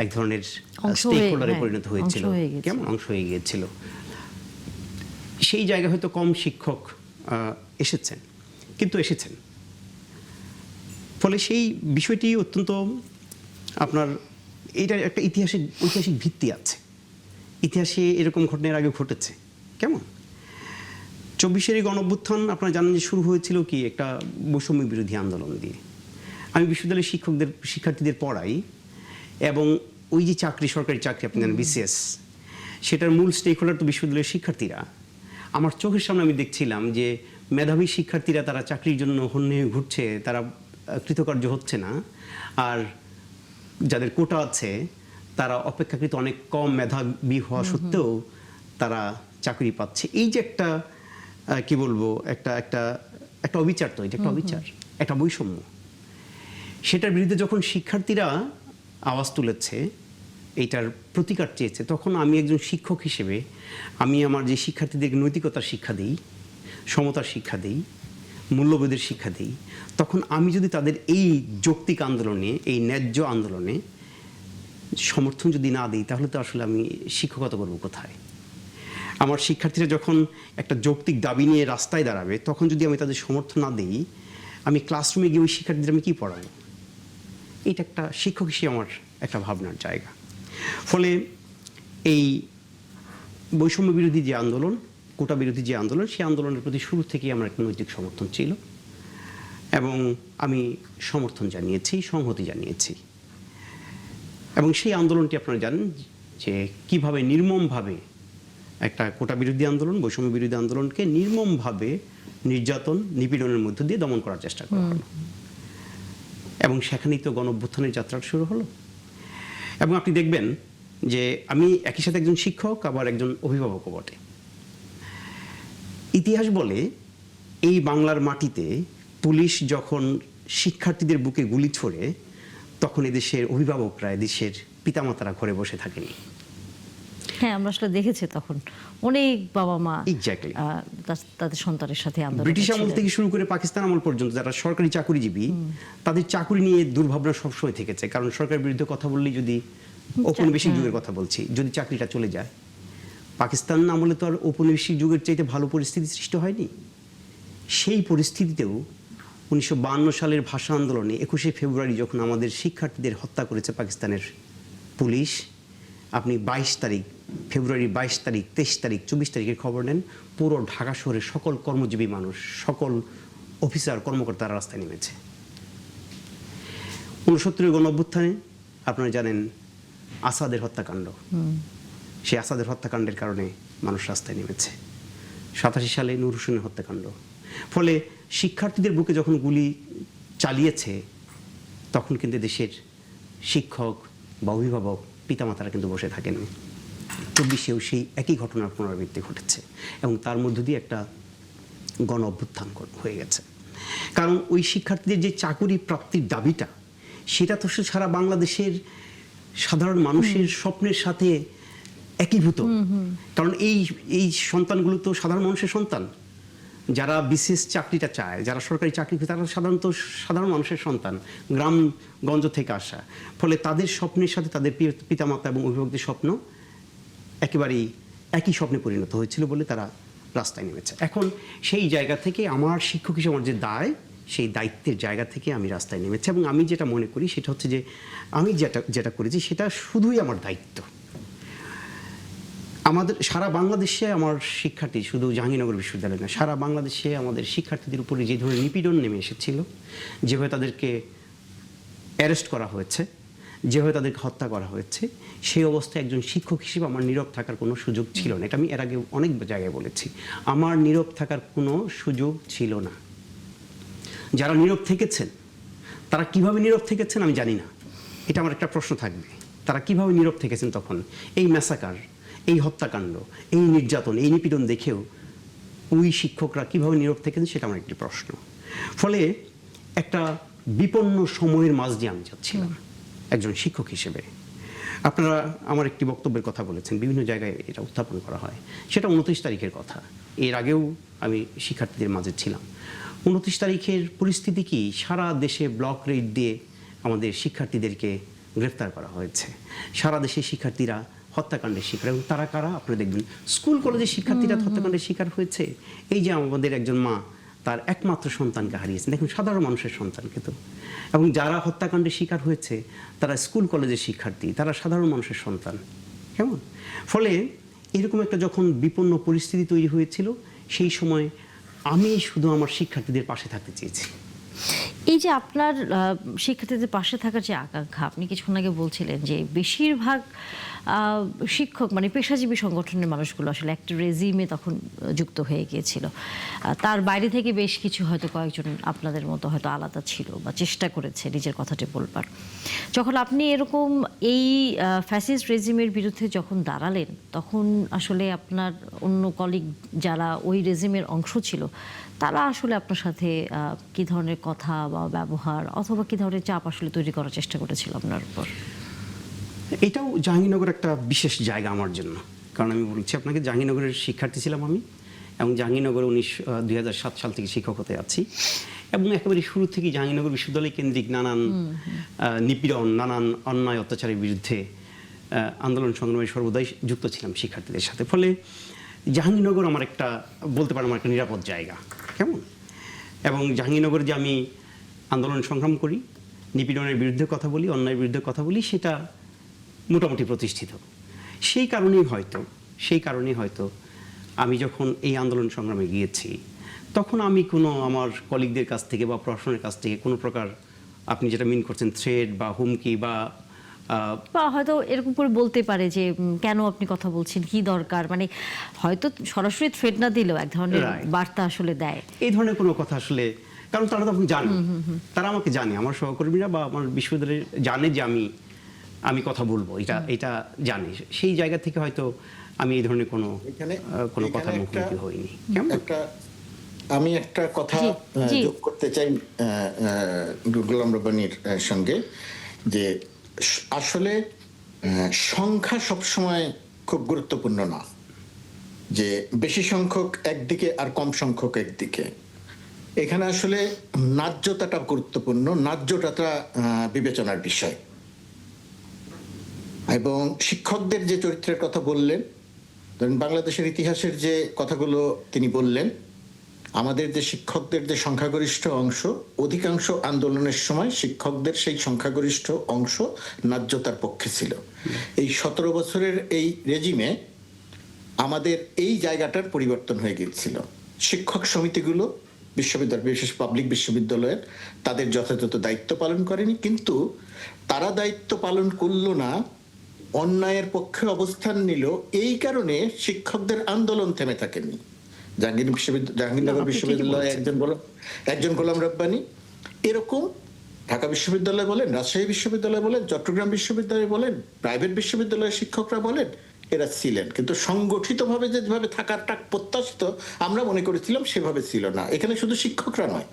এক ধরনের স্টেক হোল্ডারে পরিণত হয়েছিল, কেমন অংশ হয়ে গিয়েছিল। সেই জায়গায় হয়তো কম শিক্ষক এসেছেন, কিন্তু এসেছেন। ফলে সেই বিষয়টি অত্যন্ত আপনার এইটার একটা ঐতিহাসিক ভিত্তি আছে। ইতিহাসে এরকম ঘটনার আগে ঘটেছে। কেমন 24-এর গণঅভ্যুত্থান আপনারা জানেন যে শুরু হয়েছিল কি একটা বৈষম্য বিরোধী আন্দোলন দিয়ে। আমি বিশ্ববিদ্যালয়ের শিক্ষার্থীদের পড়াই, এবং ওই যে সরকারি চাকরি আপনি জানেন বিসিএস, সেটার মূল স্টেক হোল্ডার তো বিশ্ববিদ্যালয়ের শিক্ষার্থীরা। আমার চোখের সামনে আমি দেখছিলাম যে মেধাবী শিক্ষার্থীরা তারা চাকরির জন্য হন্যে হয়ে ঘুরছে, তারা কৃতকার্য হচ্ছে না, আর যাদের কোটা আছে তারা অপেক্ষাকৃত অনেক কম মেধাবী হওয়া সত্ত্বেও তারা চাকরি পাচ্ছে। এই যে একটা কি বলবো একটা অবিচার, তো এটা একটা অবিচার, একটা বৈষম্য। সেটার বিরুদ্ধে যখন শিক্ষার্থীরা আওয়াজ তুলেছে, এইটার প্রতিকার চেয়েছে, তখন আমি একজন শিক্ষক হিসেবে আমি আমার যে শিক্ষার্থীদেরকে নৈতিকতার শিক্ষা দিই, সমতার শিক্ষা দিই, মূল্যবোধের শিক্ষা দিই, তখন আমি যদি তাদের এই যৌক্তিক আন্দোলনে, এই ন্যায্য আন্দোলনে সমর্থন যদি না দিই, তাহলে তো আসলে আমি শিক্ষকতা করবো কোথায়? আমার শিক্ষার্থীরা যখন একটা যৌক্তিক দাবি নিয়ে রাস্তায় দাঁড়াবে, তখন যদি আমি তাদের সমর্থন না দিই, আমি ক্লাসরুমে গিয়ে ওই শিক্ষার্থীদের আমি কী পড়াবো? এটা একটা শিক্ষক হিসেবে আমার একটা ভাবনার জায়গা। ফলে এই বৈষম্য বিরোধী যে আন্দোলন, কোটা বিরোধী যে আন্দোলন, সেই আন্দোলনের প্রতি শুরু থেকেই আমার একটা নৈতিক সমর্থন ছিল, এবং আমি সমর্থন জানিয়েছি, সংহতি জানিয়েছি। এবং সেই আন্দোলনটি আপনারা জানেন যে কীভাবে নির্মমভাবে একটা কোটা বিরোধী আন্দোলন, বৈষম্য বিরোধী আন্দোলনকে নির্মমভাবে নির্যাতন, নিপীড়নের মধ্য দিয়ে দমন করার চেষ্টা করা হলো, এবং সেখানেই তো গণঅভ্যুত্থানের যাত্রা শুরু হলো। এবং আপনি দেখবেন যে আমি একই সাথে একজন শিক্ষক, আবার একজন অভিভাবকও বটে। ইতিহাস বলে এই বাংলার মাটিতে পুলিশ যখন শিক্ষার্থীদের বুকে গুলি ছোড়ে, তখন এদেশের অভিভাবকরা, এদেশের পিতামাতারা ঘরে বসে থাকেনি। হ্যাঁ, আমরা আসলে দেখেছি তখন অনেক বাবা মা এক্স্যাক্টলি তাদের সন্তানের সাথে আন্দোলন। ব্রিটিশ আমল থেকে শুরু করে পাকিস্তান আমল পর্যন্ত যারা সরকারি চাকুরিজীবী, তাদের চাকুরি নিয়ে দুর্ভাবনা সবসময় থেকেছে। কারণ সরকারের বিরুদ্ধে কথা বললেই, যদি ঔপনিবেশিক যুগের কথা বলছি, যদি চাকরিটা চলে যায়, পাকিস্তান আমলে তো আর ঔপনিবেশিক যুগের চাইতে ভালো পরিস্থিতি সৃষ্টি হয়নি। সেই পরিস্থিতিতেও 1952 সালের ভাষা আন্দোলনে 21শে ফেব্রুয়ারি যখন আমাদের শিক্ষার্থীদের হত্যা করেছে পাকিস্তানের পুলিশ, আপনি 22 তারিখ, ফেব্রুয়ারি 22 তারিখ, 23 তারিখ, 24 তারিখের খবর নেন, পুরো ঢাকা শহরের সকল কর্মজীবী মানুষ, সকল অফিসার কর্মকর্তারা রাস্তায় নেমেছে। 69-এর গণঅভ্যুত্থানে আপনারা জানেন আসাদের হত্যাকাণ্ড, সেই আসাদের হত্যাকাণ্ডের কারণে মানুষ রাস্তায় নেমেছে। 87 সালে নূর হোসেনের হত্যাকাণ্ড। ফলে শিক্ষার্থীদের বুকে যখন গুলি চালিয়েছে, তখন কিন্তু দেশের শিক্ষক বা অভিভাবক, পিতামাতারা কিন্তু বসে থাকেননি। 24-এও সেই একই ঘটনার পুনরাবৃত্তি ঘটেছে, এবং তার মধ্য দিয়ে একটা গণ অভ্যুত্থান হয়ে গেছে। কারণ ওই শিক্ষার্থীদের যে চাকুরি প্রাপ্তির দাবিটা, সেটা তো সারা বাংলাদেশের সাধারণ মানুষের স্বপ্নের সাথে একীভূত। কারণ এই সন্তানগুলো তো সাধারণ মানুষের সন্তান। যারা বিশেষ চাকরিটা চায়, যারা সরকারি চাকরি, তারা সাধারণত সাধারণ মানুষের সন্তান, গ্রামগঞ্জ থেকে আসা। ফলে তাদের স্বপ্নের সাথে তাদের পিতামাতা এবং অভিভাবকদের স্বপ্ন একেবারেই একই স্বপ্নে পরিণত হয়েছিল বলে তারা রাস্তায় নেমেছে। এখন সেই জায়গা থেকে আমার শিক্ষক হিসেবে আমার যে দায়, সেই দায়িত্বের জায়গা থেকে আমি রাস্তায় নেমেছি। এবং আমি যেটা মনে করি সেটা হচ্ছে যে আমি যেটা করেছি সেটা শুধুই আমার দায়িত্ব। আমাদের সারা বাংলাদেশে আমার শিক্ষার্থী, শুধু জাহাঙ্গীরনগর বিশ্ববিদ্যালয় না, সারা বাংলাদেশে আমাদের শিক্ষার্থীদের উপরে যে ধরনের নিপীড়ন নেমে এসেছিল, যেভাবে তাদেরকে অ্যারেস্ট করা হয়েছে, যেভাবে তাদেরকে হত্যা করা হয়েছে, সেই অবস্থায় একজন শিক্ষক হিসেবে আমার নীরব থাকার কোনো সুযোগ ছিল না। এটা আমি এর আগে অনেক জায়গায় বলেছি, আমার নীরব থাকার কোনো সুযোগ ছিল না। যারা নীরব থেকেছেন, তারা কিভাবে নীরব থেকেছেন আমি জানি না, এটা আমার একটা প্রশ্ন থাকবে। তারা কিভাবে নীরব থেকেছেন তখন? এই ম্যাসাকার, এই হত্যাকাণ্ড, এই নির্যাতন, এই নিপীড়ন দেখেও ওই শিক্ষকরা কিভাবে নীরব থেকেন সেটা আমার একটি প্রশ্ন। ফলে একটা বিপন্ন সময়ের মাঝ দিয়ে আমি যাচ্ছিলাম একজন শিক্ষক হিসেবে। আপনারা আমার একটি বক্তব্যের কথা বলেছেন, বিভিন্ন জায়গায় এটা উত্থাপন করা হয়, সেটা 29 তারিখের কথা। এর আগেও আমি শিক্ষার্থীদের মাঝে ছিলাম। 29 তারিখের পরিস্থিতি কি, সারা দেশে ব্লক রেড দিয়ে আমাদের শিক্ষার্থীদেরকে গ্রেফতার করা হয়েছে। সারা দেশের শিক্ষার্থীরা হত্যাকাণ্ডের শিকার, এবং তারা কারা আপনারা দেখবেন, স্কুল কলেজের শিক্ষার্থীরা হত্যাকাণ্ডের শিকার হয়েছে। এই যে আমাদের একজন মা তার একমাত্র সন্তানকে হারিয়েছেন, দেখুন সাধারণ মানুষের সন্তান কিন্তু, এবং যারা হত্যাকাণ্ডের শিকার হয়েছে তারা স্কুল কলেজের শিক্ষার্থী, তারা সাধারণ মানুষের সন্তান। কেমন? ফলে এরকম একটা যখন বিপন্ন পরিস্থিতি তৈরি হয়েছিল, সেই সময় আমি শুধু আমার শিক্ষার্থীদের পাশে থাকতে চেয়েছি। এই যে আপনার শিক্ষার্থীদের পাশে থাকার যে আকাঙ্ক্ষা, আপনি কিছুক্ষণ আগে বলছিলেন যে বেশিরভাগ শিক্ষক মানে পেশাজীবী সংগঠনের মানুষগুলো আসলে একটা রেজিমে তখন যুক্ত হয়ে গিয়েছিল। তার বাইরে থেকে বেশ কিছু হয়তো কয়েকজন আপনাদের মতো হয়তো আলাদা ছিল বা চেষ্টা করেছে নিজের কথাটি বলবার। যখন আপনি এরকম এই ফ্যাসিস্ট রেজিমের বিরুদ্ধে যখন দাঁড়ালেন, তখন আসলে আপনার অন্য কলিগ যারা ওই রেজিমের অংশ ছিল, তারা আসলে আপনার সাথে কি ধরনের কথা বা ব্যবহার অথবা কি ধরনের চাপ আসলে তৈরি করার চেষ্টা করেছিল আপনার উপর? এটাও জাহাঙ্গীরনগর একটা বিশেষ জায়গা আমার জন্য, কারণ আমি বলছি আপনাকে জাহাঙ্গীরনগরের শিক্ষার্থী ছিলাম আমি, এবং জাহাঙ্গীরনগরে 2007 সাল থেকে শিক্ষক হতে আছি, এবং একেবারে শুরু থেকেই জাহাঙ্গীরনগর বিশ্ববিদ্যালয় কেন্দ্রিক নানান নিপীড়ন, নানান অন্যায় অত্যাচারের বিরুদ্ধে আন্দোলন সংগ্রামে সর্বদাই যুক্ত ছিলাম শিক্ষার্থীদের সাথে। ফলে জাহাঙ্গীরনগর আমার একটা, বলতে পারেন আমার একটা নিরাপদ জায়গা। কেমন? এবং জাহাঙ্গীরনগরে যে আমি আন্দোলন সংগ্রাম করি, নিপীড়নের বিরুদ্ধে কথা বলি, অন্যায়ের বিরুদ্ধে কথা বলি, সেটা মোটামুটি প্রতিষ্ঠিত। সেই কারণেই হয়তো আমি যখন এই আন্দোলন সংগ্রামে গিয়েছি, তখন আমি কোনো আমার কলিগদের কাছ থেকে বা প্রশাসনের কাছ থেকে কোনো প্রকার, আপনি যেটা মিন করছেন, থ্রেড বা হুমকি বা হয়তো এরকম করে বলতে পারে যে কেন আপনি কথা বলছেন, কি দরকার, মানে হয়তো সরাসরি থ্রেড না দিলেও এক ধরনের বার্তা আসলে দেয়, এই ধরনের কোনো কথা আসলে, কারণ তারা তখন জানে, তারা আমাকে জানে, আমার সহকর্মীরা বা আমার বিশ্ববিদ্যালয়ে জানে যে আমি কথা বলবো, এটা জানে। সেই জায়গা থেকে হয়তো আমি এই ধরনের কোনো কথা মুখোমুখি হইনি। আমি একটা কথা যোগ করতে চাই গোলাম রব্বানীর সঙ্গে, যে আসলে সংখ্যা সবসময় খুব গুরুত্বপূর্ণ না, যে বেশি সংখ্যক একদিকে আর কম সংখ্যক একদিকে। এখানে আসলে ন্যায্যতাটা গুরুত্বপূর্ণ, ন্যায্যতা বিবেচনার বিষয়। এবং শিক্ষকদের যে চরিত্রের কথা বললেন, ধরেন বাংলাদেশের ইতিহাসের যে কথাগুলো তিনি বললেন, আমাদের যে শিক্ষকদের যে সংখ্যাগরিষ্ঠ অংশ, অধিকাংশ আন্দোলনের সময় শিক্ষকদের সেই সংখ্যাগরিষ্ঠ অংশ ন্যায্যতার পক্ষে ছিল। এই 17 বছরের এই রেজিমে আমাদের এই জায়গাটার পরিবর্তন হয়ে গিয়েছিল। শিক্ষক সমিতিগুলো বিশ্ববিদ্যালয়, বিশেষ পাবলিক বিশ্ববিদ্যালয়ের, তাদের যথাযথ দায়িত্ব পালন করেনি, কিন্তু তারা দায়িত্ব পালন করল না, অন্যায়ের পক্ষে অবস্থান নিল। এই কারণে শিক্ষকদের আন্দোলন থেমে থাকেনি। জাহাঙ্গীরনগর বিশ্ববিদ্যালয়ে একজন গোলাম রব্বানী, এরকম ঢাকা বিশ্ববিদ্যালয় বলেন, রাজশাহী বিশ্ববিদ্যালয় বলেন, চট্টগ্রাম বিশ্ববিদ্যালয় বলেন, প্রাইভেট বিশ্ববিদ্যালয়ের শিক্ষকরা বলেন, এরা ছিলেন। কিন্তু সংগঠিতভাবে যেভাবে থাকারটা প্রত্যাশিত আমরা মনে করেছিলাম সেভাবে ছিল না। এখানে শুধু শিক্ষকরা নয়,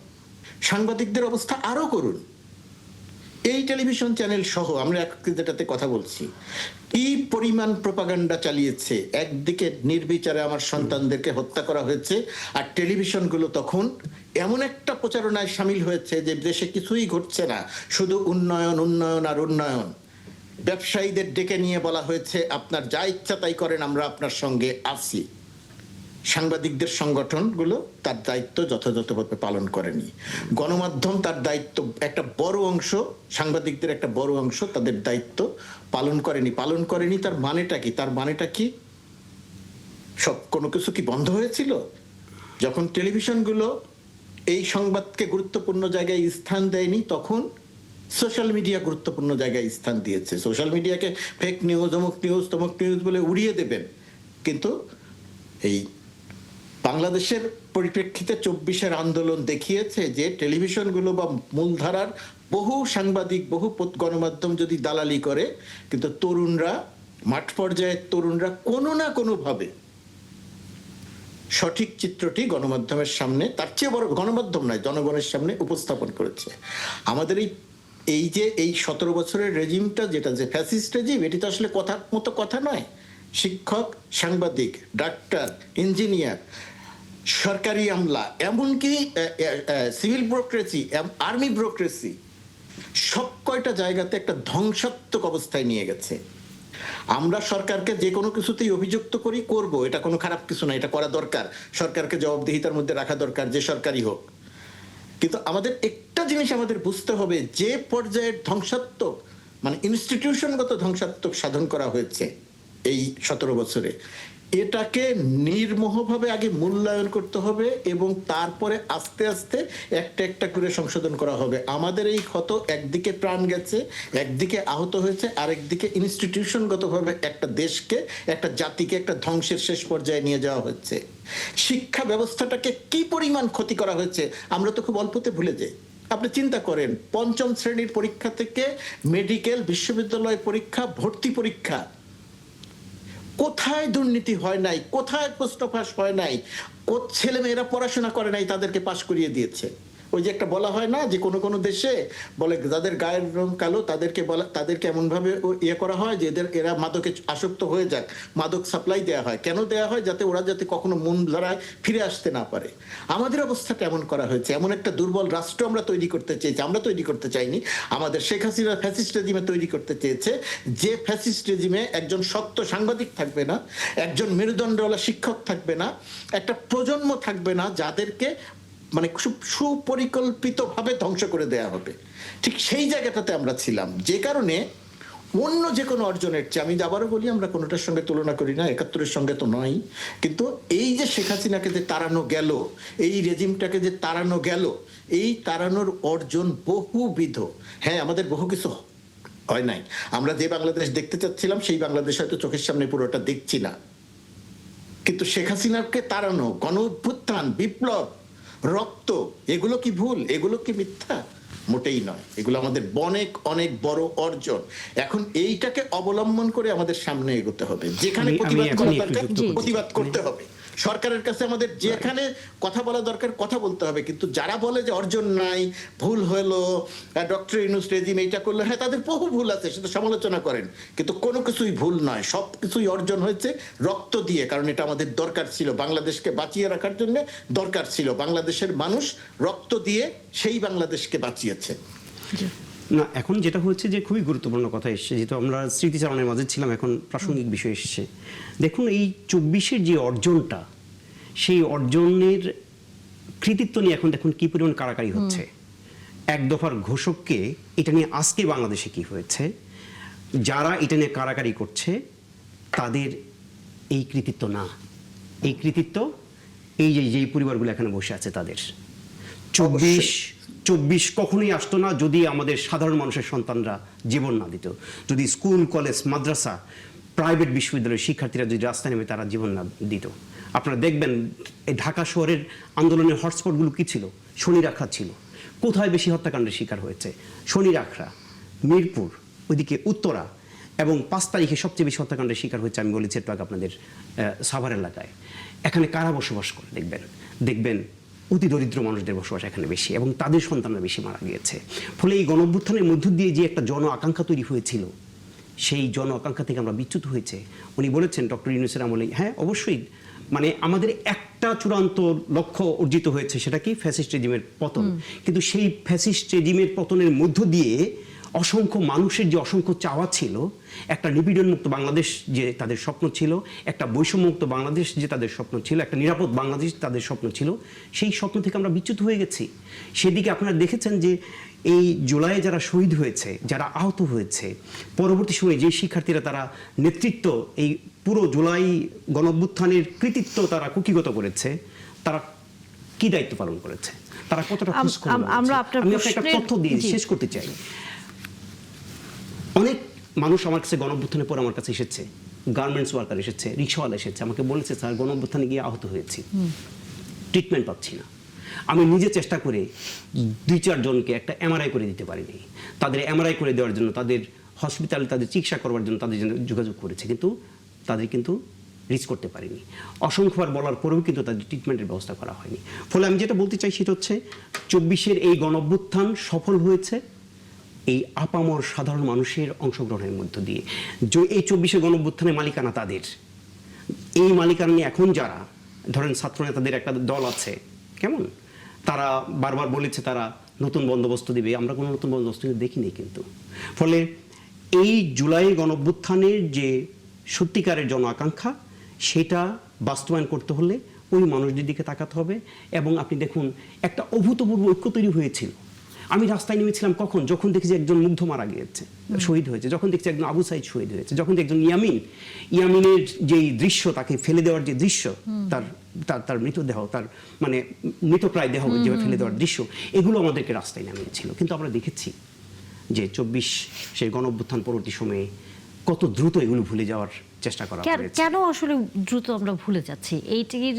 সাংবাদিকদের অবস্থা আরো করুন। এই টেলিভিশন চ্যানেল সহ আমরা যেটাতে কথা বলছি, কি পরিমাণ প্রোপাগান্ডা চালিয়েছে। একদিকে নির্বিচারে আমার সন্তানদেরকে হত্যা করা হয়েছে, আর টেলিভিশনগুলো তখন এমন একটা প্রচারণায় সামিল হয়েছে যে দেশে কিছুই ঘটছে না, শুধু উন্নয়ন উন্নয়ন আর উন্নয়ন। ব্যবসায়ীদের ডেকে নিয়ে বলা হয়েছে আপনার যা ইচ্ছা তাই করেন, আমরা আপনার সঙ্গে আছি। সাংবাদিকদের সংগঠনগুলো তার দায়িত্ব যথাযথভাবে পালন করেনি। গণমাধ্যম তার দায়িত্ব, একটা বড় অংশ সাংবাদিকদের একটা বড় অংশ তাদের দায়িত্ব পালন করেনি। তার মানেটা কি? সব কোনো কিছু কি বন্ধ হয়েছিল? যখন টেলিভিশনগুলো এই সংবাদকে গুরুত্বপূর্ণ জায়গায় স্থান দেয়নি, তখন সোশ্যাল মিডিয়া গুরুত্বপূর্ণ জায়গায় স্থান দিয়েছে। সোশ্যাল মিডিয়াকে ফেক নিউজ, অমুক নিউজ, তমুক নিউজ বলে উড়িয়ে দেবেন। কিন্তু এই বাংলাদেশের পরিপ্রেক্ষিতে 24-এর আন্দোলন দেখিয়েছে যে টেলিভিশনগুলো বা মূলধারার বহু সাংবাদিক, বহু গণমাধ্যম যদি দালালি করে, কিন্তু তরুণরা মাঠ পর্যায়ের তরুণরা কোনো না কোনোভাবে সঠিক চিত্রটি গণমাধ্যমের সামনে, তার চেয়ে বড় গণমাধ্যম নয়, জনগণের সামনে উপস্থাপন করেছে। আমাদের এই যে এই 17 বছরের রেজিমটা, যেটা যে ফ্যাসিস্ট রেজিম, এটি তো আসলে কথার মতো কথা নয়। শিক্ষক, সাংবাদিক, ডাক্তার, ইঞ্জিনিয়ার, সরকারি আমলা, এমনকি সিভিল ব্যুরোক্রেসি, আর্মি ব্যুরোক্রেসি, সব কয়টা জায়গাতে একটা ধ্বংসাত্মক অবস্থায় নিয়ে গেছে। আমরা সরকারকে যে কোনো কিছুতেই অভিযুক্ত করব, এটা কোনো খারাপ কিছু না, এটা করা দরকার, সরকারকে জবাবদিহিতার মধ্যে রাখা দরকার, যে সরকারই হোক। কিন্তু আমাদের একটা জিনিস আমাদের বুঝতে হবে, যে পর্যায়ের ধ্বংসাত্মক, মানে ইনস্টিটিউশনগত ধ্বংসাত্মক সাধন করা হয়েছে এই 17 বছরে, এটাকে নির্মোহভাবে আগে মূল্যায়ন করতে হবে এবং তারপরে আস্তে আস্তে একটা একটা করে সংশোধন করা হবে। আমাদের এই ক্ষত একদিকে প্রাণ গেছে, একদিকে আহত হয়েছে, আরেকদিকে ইনস্টিটিউশনগতভাবে একটা দেশকে, একটা জাতিকে একটা ধ্বংসের শেষ পর্যায়ে নিয়ে যাওয়া হচ্ছে। শিক্ষা ব্যবস্থাটাকে কি পরিমাণ ক্ষতি করা হয়েছে আমরা তো খুব অল্পতে ভুলে যাই। আপনি চিন্তা করেন, 5ম শ্রেণীর পরীক্ষা থেকে মেডিকেল, বিশ্ববিদ্যালয় পরীক্ষা, ভর্তি পরীক্ষা, কোথায় দুর্নীতি হয় নাই, কোথায় প্রশ্ন ফাঁস হয় নাই, ছেলে মেয়েরা পড়াশোনা করে নাই, তাদেরকে পাশ করিয়ে দিয়েছে। ওই যে একটা বলা হয় না যে কোনো কোনো দেশে বলে যাদের গায়ের রং কালো তাদেরকে এমন ভাবে ইয়ে করা হয় যে এরা মাদকে আসক্ত হয়ে যাক, মাদক সাপ্লাই দেওয়া হয়। কেন দেওয়া হয়? যাতে ওরা যাতে কখনো মন ধারায় ফিরে আসতে না পারে। আমাদের অবস্থাটা এমন করা হয়েছে, এমন একটা দুর্বল রাষ্ট্র আমরা তৈরি করতে চেয়েছি। আমরা তৈরি করতে চাইনি, আমাদের শেখ হাসিনা ফ্যাসিস্ট রেজিমে তৈরি করতে চেয়েছে, যে ফ্যাসিস্ট রেজিমে একজন শক্ত সাংবাদিক থাকবে না, একজন মেরুদণ্ডওয়ালা শিক্ষক থাকবে না, একটা প্রজন্ম থাকবে না যাদেরকে মানে সুপরিকল্পিতভাবে ধ্বংস করে দেয়া হবে। ঠিক সেই জায়গাটাতে আমরা ছিলাম, যে কারণে অন্য যে কোনো অর্জনের চেয়ে, আমি আবারও বলি, আমরা কোনোটার সঙ্গে তুলনা করি না, 71-এর সঙ্গে তো নয়, কিন্তু এই যে শেখ হাসিনাকে যে তাড়ানো গেল, এই রেজিমটাকে যে তাড়ানো গেল, এই তাড়ানোর অর্জন বহুবিধ। হ্যাঁ, আমাদের বহু কিছু হয় নাই। আমরা যে বাংলাদেশ দেখতে চাচ্ছিলাম সেই বাংলাদেশ হয়তো চোখের সামনে পুরোটা দেখছি না, কিন্তু শেখ হাসিনাকে তাড়ানো, গণ অভ্যুত্থান, বিপ্লব, রক্ত, এগুলো কি ভুল? এগুলো কি মিথ্যা? মোটেই নয়। এগুলো আমাদের অনেক অনেক বড় অর্জন। এখন এইটাকে অবলম্বন করে আমাদের সামনে এগোতে হবে। যেখানে প্রতিবাদ করা দরকার প্রতিবাদ করতে হবে। সরকারের কাছে আমাদের যেখানে কথা বলা দরকার কথা বলতে হবে। কিন্তু যারা বলে যে অর্জন নাই, ভুল হলো, ডক্টর ইউনূস রেজিম এইটা করলো, হ্যাঁ তাদের বহু ভুল আছে, সেটা সমালোচনা করেন, কিন্তু কোনো কিছুই ভুল নয়। সব কিছুই অর্জন হয়েছে রক্ত দিয়ে, কারণ এটা আমাদের দরকার ছিল, বাংলাদেশকে বাঁচিয়ে রাখার জন্য দরকার ছিল। বাংলাদেশের মানুষ রক্ত দিয়ে সেই বাংলাদেশকে বাঁচিয়েছে। না, এখন যেটা হচ্ছে যে খুবই গুরুত্বপূর্ণ কথা এসছে, যেহেতু আমরা স্মৃতিচারণের মাঝে ছিলাম, এখন প্রাসঙ্গিক বিষয় এসছে। দেখুন, এই 24-এর যে অর্জনটা, সেই অর্জনের কৃতিত্ব নিয়ে এখন দেখুন কি পরিমাণ কাড়াকাড়ি হচ্ছে। এক দফার ঘোষককে এটা নিয়ে আজকে বাংলাদেশে কি হয়েছে, যারা এটা নিয়ে কাড়াকাড়ি করছে তাদের এই কৃতিত্ব না, এই কৃতিত্ব এই যেই পরিবারগুলো এখানে বসে আছে তাদের। 24 কখনোই আসতো না যদি আমাদের সাধারণ মানুষের সন্তানরা জীবন না দিত, যদি স্কুল, কলেজ, মাদ্রাসা, প্রাইভেট বিশ্ববিদ্যালয়ের শিক্ষার্থীরা যদি রাস্তায় নেমে তারা জীবন না দিত। আপনারা দেখবেন এই ঢাকা শহরের আন্দোলনের হটস্পটগুলো কি ছিল? শনিরাখড়া ছিল। কোথায় বেশি হত্যাকাণ্ডের শিকার হয়েছে? শনিরাখড়া, মিরপুর, ওইদিকে উত্তরা, এবং 5 তারিখে সবচেয়ে বেশি হত্যাকাণ্ডের শিকার হয়েছে, আমি বলেছি একটু আগে আপনাদের, সাভার এলাকায়। এখানে কারা বসবাস করে দেখবেন অতি দরিদ্র মানুষদের বসবাস এখানে বেশি, এবং তাদের সন্তানরা বেশি মারা গিয়েছে। ফলে এই গণঅভ্যুত্থানের মধ্য দিয়ে যে একটা জন আকাঙ্ক্ষা তৈরি হয়েছিল, সেই জন আকাঙ্ক্ষা থেকে আমরা বিচ্যুত হয়েছে। উনি বলেছেন ডক্টর ইউনূসের আমলে, হ্যাঁ অবশ্যই, মানে আমাদের একটা চূড়ান্ত লক্ষ্য অর্জিত হয়েছে, সেটা কি? ফ্যাসিস্ট রেজিমের পতন। কিন্তু সেই ফ্যাসিস্ট রেজিমের পতনের মধ্য দিয়ে অসংখ্য মানুষের যে অসংখ্য চাওয়া ছিল, একটা নিপীড়নমুক্ত বাংলাদেশ যে তাদের স্বপ্ন ছিল, একটা বৈষম্যমুক্ত বাংলাদেশ যে তাদের স্বপ্ন ছিল, একটা নিরাপদ বাংলাদেশ তাদের স্বপ্ন ছিল, সেই স্বপ্ন থেকে আমরা বিচ্যুত হয়ে গেছি। সেদিকে আপনারা দেখেছেন যে এই জুলাইয়ে যারা শহীদ হয়েছে, যারা আহত হয়েছে, পরবর্তী সময়ে যে শিক্ষার্থীরা তারা নেতৃত্ব, এই পুরো জুলাই গণঅভ্যুত্থানের কৃতিত্ব তারা কুক্ষিগত করেছে, তারা কি দায়িত্ব পালন করেছে, তারা কতটা খোঁজ খবর নিয়েছে। আমি আপনাকে একটা তথ্য দিয়ে শেষ করতে চাই। অনেক মানুষ আমার কাছে গণঅভ্যুত্থানের পর আমার কাছে এসেছে, গার্মেন্টস ওয়ার্কার এসেছে, রিক্সাওয়ালা এসেছে, আমাকে বলেছে স্যার গণঅভ্যুত্থানে গিয়ে আহত হয়েছি, ট্রিটমেন্ট পাচ্ছি না। আমি নিজে চেষ্টা করে 2-4 জনকে একটা এমআরআই করে দিতে পারিনি। তাদের এমআরআই করে দেওয়ার জন্য তাদের হসপিটালে তাদের চিকিৎসা করবার জন্য তাদের জন্য যোগাযোগ করেছে, কিন্তু তাদের কিন্তু রিচ করতে পারেনি। অসংখ্যবার বলার পরেও কিন্তু তাদের ট্রিটমেন্টের ব্যবস্থা করা হয়নি। ফলে আমি যেটা বলতে চাই সেটা হচ্ছে 24-এর এই গণঅভ্যুত্থান সফল হয়েছে এই আপামর সাধারণ মানুষের অংশগ্রহণের মধ্য দিয়ে। এই 24-এর গণঅভ্যুত্থানের মালিকানা তাদের। এই মালিকানা নিয়ে এখন যারা ধরেন ছাত্র নেতাদের একটা দল আছে, কেমন তারা বারবার বলেছে তারা নতুন বন্দোবস্ত দিবে, আমরা কোনো নতুন বন্দোবস্ত দেখিনি কিন্তু। ফলে এই জুলাই গণঅভ্যুত্থানের যে সত্যিকারের জন আকাঙ্ক্ষা সেটা বাস্তবায়ন করতে হলে ওই মানুষদের দিকে তাকাতে হবে। এবং আপনি দেখুন একটা অভূতপূর্ব ঐক্য তৈরি হয়েছিল। আমি রাস্তায় নেমেছিলাম কখন, যখন দেখছি একজন মুগ্ধ মারা গিয়েছে, শহীদ হয়েছে, যখন দেখছি একজন আবু সাইদ শহীদ হয়েছে, যখন একজন ইয়ামিনের যেই দৃশ্য, তাকে ফেলে দেওয়ার যে দৃশ্য, তার মৃতদেহ, তার মানে মৃতপ্রায় দেহ যে ফেলে দেওয়ার দৃশ্য, এগুলো আমাদেরকে রাস্তায় নামিয়েছিল। কিন্তু আমরা দেখেছি যে 24 সেই গণঅভ্যুত্থান পরবর্তী সময়ে কত দ্রুত এগুলো ভুলে যাওয়ার চেষ্টা করা হয়েছে। কেন আসলে দ্রুত আমরা ভুলে যাচ্ছি, এইটির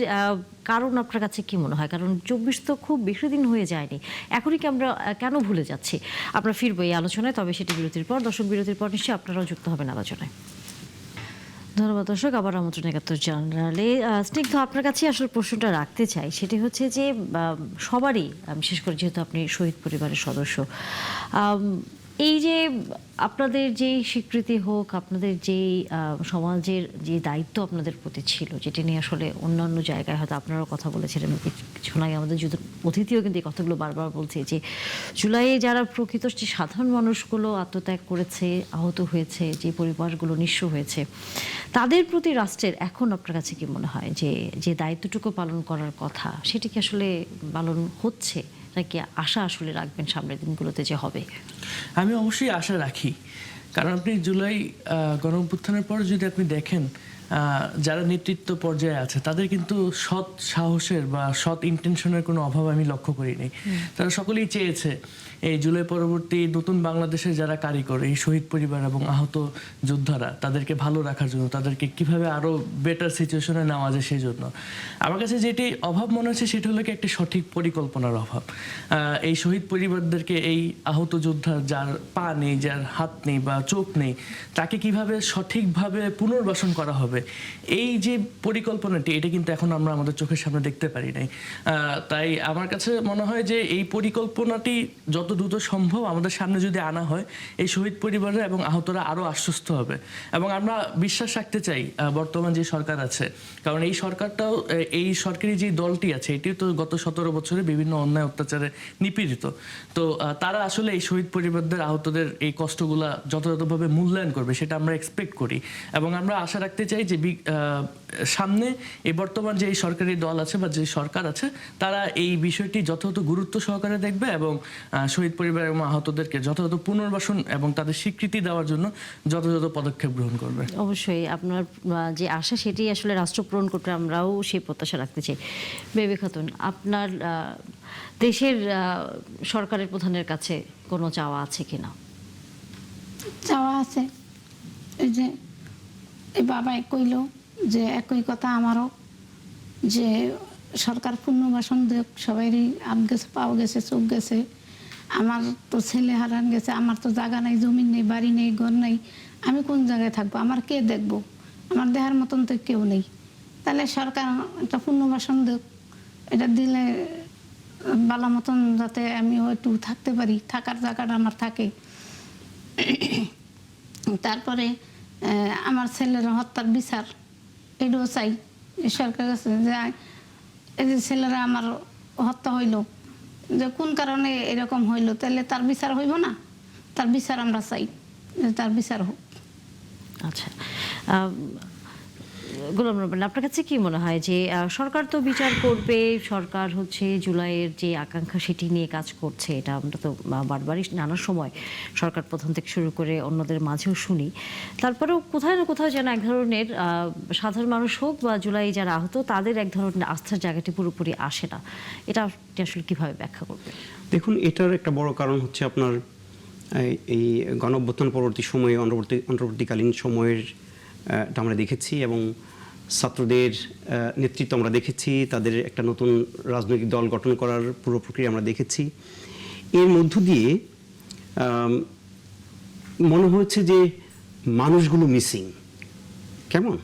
কারণ আপনার কাছে কি মনে হয়? কারণ 24 তো খুব বেশি দিন হয়ে যায়নি, এখনই কি আমরা কেন ভুলে যাচ্ছি? আমরা ফিরবো এই আলোচনায়, তবে সেটি বিরতির পর। দর্শক বিরতির পর নিশ্চয়ই আপনারাও যুক্ত হবেন আলোচনায়। ধন্যবাদ দর্শক, আবার আমন্ত্রণ 71 জানালে। স্নিগ্ধ, আপনার কাছে আসলে প্রশ্নটা রাখতে চাই, সেটি হচ্ছে যে সবারই, বিশেষ করে যেহেতু আপনি শহীদ পরিবারের সদস্য, এই যে আপনাদের যেই স্বীকৃতি হোক, আপনাদের যেই সমাজের যে দায়িত্ব আপনাদের প্রতি ছিল, যেটি নিয়ে আসলে অন্যান্য জায়গায় হয়তো আপনারাও কথা বলেছিলেন, কিছুক্ষণ আগে আমাদের যুদ্ধ অতিথিও কিন্তু এই কথাগুলো বারবার বলছে যে জুলাইয়ে যারা প্রকৃত যে সাধারণ মানুষগুলো আত্মত্যাগ করেছে, আহত হয়েছে, যে পরিবারগুলো নিঃস্ব হয়েছে, তাদের প্রতি রাষ্ট্রের এখন আপনার কাছে কি মনে হয় যে যে দায়িত্বটুকু পালন করার কথা সেটি কি আসলে পালন হচ্ছে, নাকি আশা আসলে রাখবেন সামনের দিনগুলোতে যে হবে? আমি অবশ্যই আশা রাখি, কারণ আপনি জুলাই গণঅভ্যুত্থানের পর যদি আপনি দেখেন যারা নেতৃত্ব পর্যায়ে আছে তাদের কিন্তু সৎ সাহসের বা সৎ ইন্টেনশনের কোনো অভাব আমি লক্ষ্য করি নাই। তারা সকলেই চেয়েছে এই জুলাই পরবর্তী নতুন বাংলাদেশের যারা কারিগর, এই শহীদ পরিবার এবং আহত যোদ্ধারা, তাদেরকে ভালো রাখার জন্য, তাদেরকে কিভাবে আরো বেটার সিচুয়েশনে নেওয়া যায় সেই জন্য। আমার কাছে যেটি অভাব মনে হচ্ছে সেটা হলো কি একটা সঠিক পরিকল্পনার অভাব। এই শহীদ পরিবারদেরকে, এই আহত যোদ্ধা যার পা নেই, যার হাত নেই বা চোখ নেই, তাকে কিভাবে সঠিকভাবে পুনর্বাসন করা হবে, এই যে পরিকল্পনাটি, এটা কিন্তু এখন আমরা আমাদের চোখের সামনে দেখতে পারি নাই। তাই আমার কাছে মনে হয় যে এই পরিকল্পনাটি যত দ্রুত সম্ভব আমাদের সামনে যদি আনা হয়, এই শহীদ পরিবাররা এবং আহতরা আরো আশ্বস্ত হবে। এবং আমরা বিশ্বাস রাখতে চাই বর্তমান যে সরকার আছে, কারণ এই সরকারটাও, এই সরকারি যে দলটি আছে, এটিও তো গত 17 বছরে বিভিন্ন অন্যায় অত্যাচারে নিপীড়িত। তো তারা আসলে এই শহীদ পরিবারদের, আহতদের এই কষ্টগুলা যথাযথভাবে মূল্যায়ন করবে, সেটা আমরা এক্সপেক্ট করি। এবং আমরা আশা রাখতে চাই যে সামনে এই বর্তমান যে সরকারি দল আছে বা যে সরকার আছে, তারা এই বিষয়টি যথাযথ গুরুত্ব সহকারে দেখবে এবং শহীদ পরিবার এবং আহতদেরকে যথাযথ পুনর্বাসন এবং তাদের স্বীকৃতি দেওয়ার জন্য যথাযথ পদক্ষেপ গ্রহণ করবে। অবশ্যই আপনার যে আশা সেটি আসলে রাষ্ট্র পূরণ করতে আমরাও সেই প্রত্যাশা রাখতে চাই। বেবি খাতুন, আপনার দেশের সরকারের প্রধানের কাছে কোনো চাওয়া আছে কিনা? চাওয়া আছে, এই যে এই বাবা কইল যে একই কথা আমারও, যে সরকার পুনর্বাসন দেখ, সবারই হাত গেছে, পাও গেছে, চোখ গেছে। আমার তো ছেলে হারান গেছে, আমার তো জায়গা নেই, জমি নেই, বাড়ি নেই, ঘর নেই, আমি কোন জায়গায় থাকবো? আমার কে দেখবো? আমার দেহার মতন তো কেউ নেই। তাহলে সরকার একটা পুনর্বাসন দেখ, এটা দিলে ভালো মতন যাতে আমি একটু থাকতে পারি, থাকার জায়গাটা আমার থাকে। তারপরে আমার ছেলের হত্যার বিচার, এটাও চাই সরকারের কাছে, যে এই যে ছেলেরা আমার হত্যা হইল, যে কোন কারণে এরকম হইল, তাহলে তার বিচার হইব না? তার বিচার আমরা চাই, যে তার বিচার হোক। আচ্ছা, গোলাম রব্বানী, আপনার কাছে কি মনে হয় যে সরকার তো বিচার করবে, সরকার হচ্ছে জুলাইয়ের যে আকাঙ্ক্ষা সেটি নিয়ে কাজ করছে, এটা আমরা তো বারবারই নানা সময় সরকার প্রধান থেকে শুরু করে অন্যদের মাঝেও শুনি। তারপরেও কোথাও না কোথাও যেন এক ধরনের সাধারণ মানুষ হোক বা জুলাই যারা আহত, তাদের এক ধরনের আস্থার জায়গাটি পুরোপুরি আসে না। এটা আসলে কিভাবে ব্যাখ্যা করবে? দেখুন, এটার একটা বড় কারণ হচ্ছে আপনার এই গণঅভ্যুত্থান পরবর্তী সময়ে, অন্তর্বর্তীকালীন সময়ের আমরা দেখেছি, এবং ছাত্রদের নেতৃত্ব আমরা দেখেছি, তাদের একটা নতুন রাজনৈতিক দল গঠন করার পুরো প্রক্রিয়া আমরা দেখেছি। এর মধ্য দিয়ে মনে হয়েছে যে মানুষগুলো মিসিং। কেমন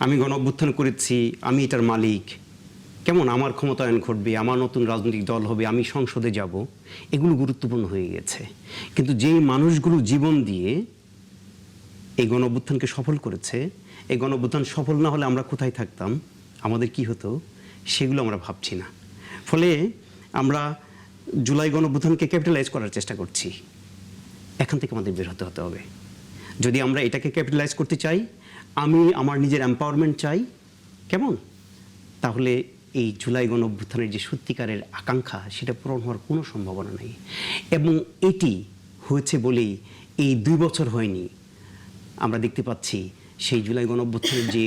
আমি গণ অভ্যুত্থান করেছি, আমি এটার মালিক, কেমন আমার ক্ষমতায়ন ঘটবে, আমার নতুন রাজনৈতিক দল হবে, আমি সংসদে যাব, এগুলো গুরুত্বপূর্ণ হয়ে গেছে। কিন্তু যেই মানুষগুলো জীবন দিয়ে এই গণ অভ্যুত্থানকে সফল করেছে, এই গণ অভ্যুত্থান সফল না হলে আমরা কোথায় থাকতাম, আমাদের কি হতো, সেগুলো আমরা ভাবছি না। ফলে আমরা জুলাই গণ অভ্যুত্থানকে ক্যাপিটালাইজ করার চেষ্টা করছি। এখান থেকে আমাদের বের হতে হবে। যদি আমরা এটাকে ক্যাপিটালাইজ করতে চাই, আমি আমার নিজের এম্পাওয়ারমেন্ট চাই, কেমন, তাহলে এই জুলাই গণ অভ্যুত্থানের যে সত্যিকারের আকাঙ্ক্ষা, সেটা পূরণ হওয়ার কোনো সম্ভাবনা নেই। এবং এটি হয়েছে বলেই এই 2 বছর হয়নি, আমরা দেখতে পাচ্ছি সেই জুলাই গণ অভ্যুত্থানের যে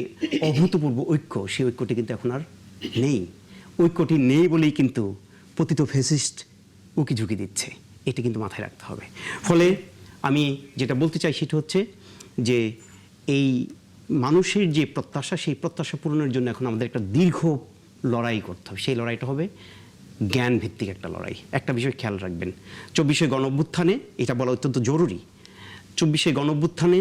অভূতপূর্ব ঐক্য, সেই ঐক্যটি কিন্তু এখন আর নেই। ঐক্যটি নেই বলেই কিন্তু পতিত ফ্যাসিস্ট উকি ঝুঁকি দিচ্ছে, এটা কিন্তু মাথায় রাখতে হবে। ফলে আমি যেটা বলতে চাই সেটা হচ্ছে যে এই মানুষের যে প্রত্যাশা, সেই প্রত্যাশা পূরণের জন্য এখন আমাদের একটা দীর্ঘ লড়াই করতে হবে। সেই লড়াইটা হবে জ্ঞান ভিত্তিক একটা লড়াই। একটা বিষয় খেয়াল রাখবেন, 24শে গণ অভ্যুত্থানে এটা বলা অত্যন্ত জরুরি। 24শে গণ অভ্যুত্থানে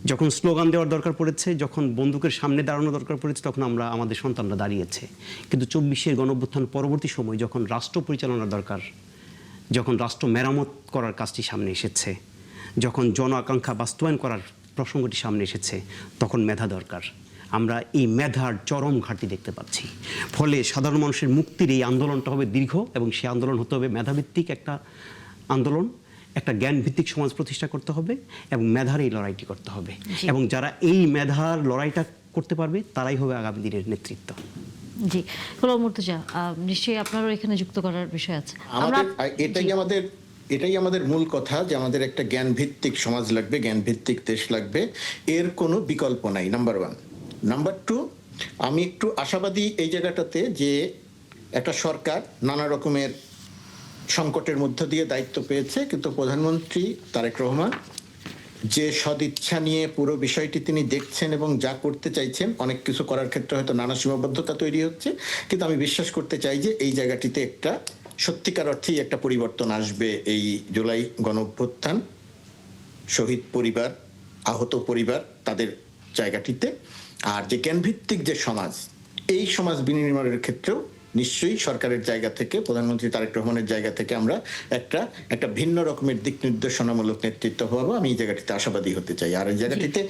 যখন স্লোগান দেওয়ার দরকার পড়েছে, যখন বন্দুকের সামনে দাঁড়ানো দরকার পড়েছে, তখন আমাদের সন্তানরা দাঁড়িয়েছে। কিন্তু 24শে গণ অভ্যুত্থান পরবর্তী সময় যখন রাষ্ট্র পরিচালনার দরকার, যখন রাষ্ট্র মেরামত করার কাজটি সামনে এসেছে, যখন জন আকাঙ্ক্ষা বাস্তবায়ন করার প্রসঙ্গটি সামনে এসেছে, তখন মেধা দরকার। আমরা এই মেধার চরম ঘাটতি দেখতে পাচ্ছি। ফলে সাধারণ মানুষের মুক্তির এই আন্দোলনটা হবে দীর্ঘ, এবং সেই আন্দোলন হতে হবে মেধাভিত্তিক একটা আন্দোলন, একটা জ্ঞান ভিত্তিক সমাজ প্রতিষ্ঠা করতে হবে, এবং মেধার এই লড়াইটি করতে হবে। এবং যারা এই মেধার লড়াইটা করতে পারবে, তারাই হবে আগামী দিনের নেতৃত্ব। জি, গোলাম মুর্তজা, নিশ্চয়ই আপনারও এখানে যুক্ত করার বিষয় আছে। এটাই আমাদের মূল কথা, যে আমাদের একটা জ্ঞান ভিত্তিক সমাজ লাগবে, জ্ঞান ভিত্তিক দেশ লাগবে, এর কোনো বিকল্প নাই, নাম্বার 1। নাম্বার 2, আমি একটু আশাবাদী এই জায়গাটাতে, যে একটা সরকার নানা রকমের সংকটের মধ্য দিয়ে দায়িত্ব পেয়েছে, কিন্তু প্রধানমন্ত্রী তারেক রহমান যে সদিচ্ছা নিয়ে পুরো বিষয়টি তিনি দেখছেন এবং যা করতে চাইছেন, অনেক কিছু করার ক্ষেত্রে হয়তো নানা সীমাবদ্ধতা তৈরি হচ্ছে, কিন্তু আমি বিশ্বাস করতে চাই যে এই জায়গাটিতে একটা সত্যিকার অর্থেই একটা পরিবর্তন আসবে। এই জুলাই গণঅভ্যুত্থান, শহীদ পরিবার, আহত পরিবার, তাদের জায়গাটিতে, আর যে জ্ঞানভিত্তিক যে সমাজ, এই সমাজ বিনির্মাণের ক্ষেত্রেও নিশ্চয়ই সরকারের জায়গা থেকে, প্রধানমন্ত্রী তারেক রহমানের জায়গা থেকে আমরা একটা ভিন্ন রকমের দিক নির্দেশনামূলক নেতৃত্ব হবো। আমি এই জায়গাটিতে আশাবাদী হতে চাই। আর এই জায়গাটিতে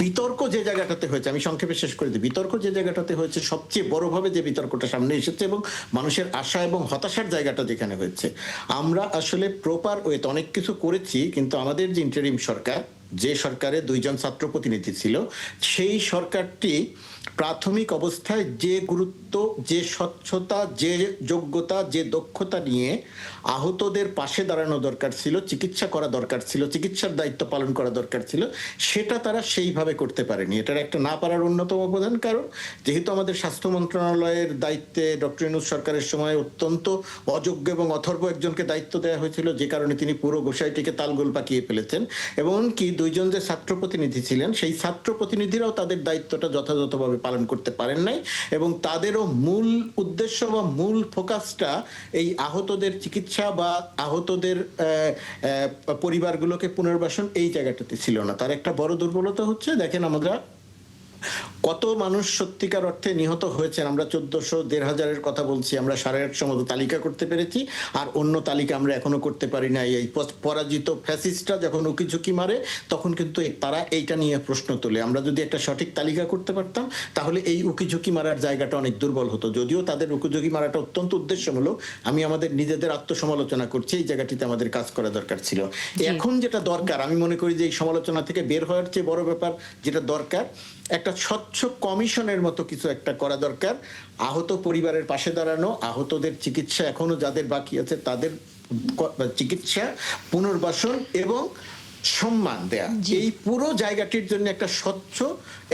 বিতর্ক যে জায়গাটাতে হয়েছে, আমি সংক্ষেপে শেষ করে দিই, বিতর্ক যে জায়গাটাতে হয়েছে, সবচেয়ে বড়ভাবে যে বিতর্কটা সামনে এসেছে এবং মানুষের আশা এবং হতাশার জায়গাটা যেখানে হয়েছে, আমরা আসলে প্রপার ওয়েতে অনেক কিছু করেছি, কিন্তু আমাদের যে ইন্টারিম সরকার, যে সরকারে 2 জন ছাত্র প্রতিনিধি ছিল, সেই সরকারটি প্রাথমিক অবস্থায় যে গুরুত্ব, যে স্বচ্ছতা, যে যোগ্যতা, যে দক্ষতা নিয়ে আহতদের পাশে দাঁড়ানো দরকার ছিল, চিকিৎসা করা দরকার ছিল, চিকিৎসার দায়িত্ব পালন করা দরকার ছিল, সেটা তারা সেইভাবে করতে পারেনি। এটার একটা না পারার অন্যতম প্রধান কারণ, যেহেতু আমাদের স্বাস্থ্য মন্ত্রণালয়ের দায়িত্বে ডক্টর ইউনূস সরকারের সময় অত্যন্ত অযোগ্য এবং অথর্ব একজনকে দায়িত্ব দেওয়া হয়েছিল, যে কারণে তিনি পুরো গোসাইটিকে তালগোল পাকিয়ে ফেলেছেন। এবং কি 2 জন যে ছাত্র প্রতিনিধি ছিলেন, সেই ছাত্র প্রতিনিধিরাও তাদের দায়িত্বটা যথাযথভাবে পালন করতে পারেন নাই, এবং তাদেরও মূল উদ্দেশ্য বা মূল ফোকাসটা এই আহতদের চিকিৎসা বা আহতদের পরিবারগুলোকে পুনর্বাসন, এই জায়গাটাতে ছিল না। তার একটা বড় দুর্বলতা হচ্ছে, দেখেন আমরা কত মানুষ সত্যিকার অর্থে নিহত হয়েছেন, আমরা 1400, 1500 কথা বলছি, আমরা 850 মতো তালিকা করতে পেরেছি, আর অন্য তালিকা আমরা এখনো করতে পারি না। এই পরাজিত ফ্যাসিস্টরা যখন উকিঝুঁকি মারে, তখন কিন্তু তারা এইটা নিয়ে প্রশ্ন তোলে। আমরা যদি একটা সঠিক তালিকা করতে পারতাম, তাহলে এই উকিঝুঁকি মারার জায়গাটা অনেক দুর্বল হতো। যদিও তাদের উকিঝুঁকি মারাটা অত্যন্ত উদ্দেশ্যমূলক, আমি আমাদের নিজেদের আত্মসমালোচনা করছি, এই জায়গাটিতে আমাদের কাজ করা দরকার ছিল। এখন যেটা দরকার, আমি মনে করি যে এই সমালোচনা থেকে বের হওয়ার চেয়ে বড় ব্যাপার যেটা দরকার, একটা স্বচ্ছ কমিশনের মতো কিছু একটা করা দরকার। আহত পরিবারের পাশে দাঁড়ানো, আহতদের চিকিৎসা এখনো যাদের বাকি আছে তাদের চিকিৎসা, পুনর্বাসন এবং সম্মান দেয়া, এই পুরো জায়গাটির জন্য একটা স্বচ্ছ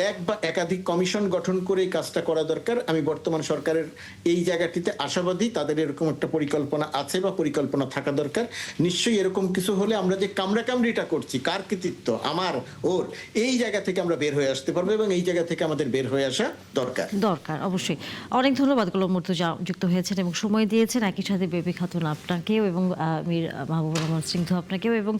এক বা একাধিক কমিশন গঠন করে এই কাজটা করা দরকার। আমি বর্তমান সরকারের এই জায়গাটিতে আশাবাদী, তাদের এরকম একটা পরিকল্পনা আছে বা পরিকল্পনা থাকা দরকার। নিশ্চয়ই এরকম কিছু হলে আমরা যে কামড়াকামড়িটা করছি, কার কৃতিত্ব, আমার, ওর, এই জায়গা থেকে আমরা বের হয়ে আসতে পারবো, এবং এই জায়গা থেকে আমাদের বের হয়ে আসা দরকার। অবশ্যই। অনেক ধন্যবাদ গোলাম মুর্তজা, যুক্ত হয়েছেন এবং সময় দিয়েছেন। একই সাথে বেবি খাতুন আপনাকেও, এবং মীর মাহবুবুর রহমান স্নিগ্ধ আপনাকেও, এবং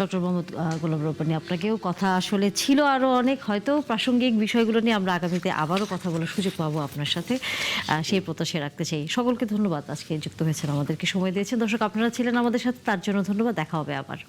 ডক্টর মোহাম্মদ গোলাম রব্বানী, আপনাকেও কথা আসলে ছিল আরও অনেক, হয়তো প্রাসঙ্গিক বিষয়গুলো নিয়ে আমরা আগামীতে আবারও কথা বলার সুযোগ পাবো আপনার সাথে, সেই প্রত্যাশা রাখতে চাই। সকলকে ধন্যবাদ আজকে যুক্ত হয়েছেন, আমাদেরকে সময় দিয়েছেন। দর্শক, আপনারা ছিলেন আমাদের সাথে, তার জন্য ধন্যবাদ। দেখা হবে আবার।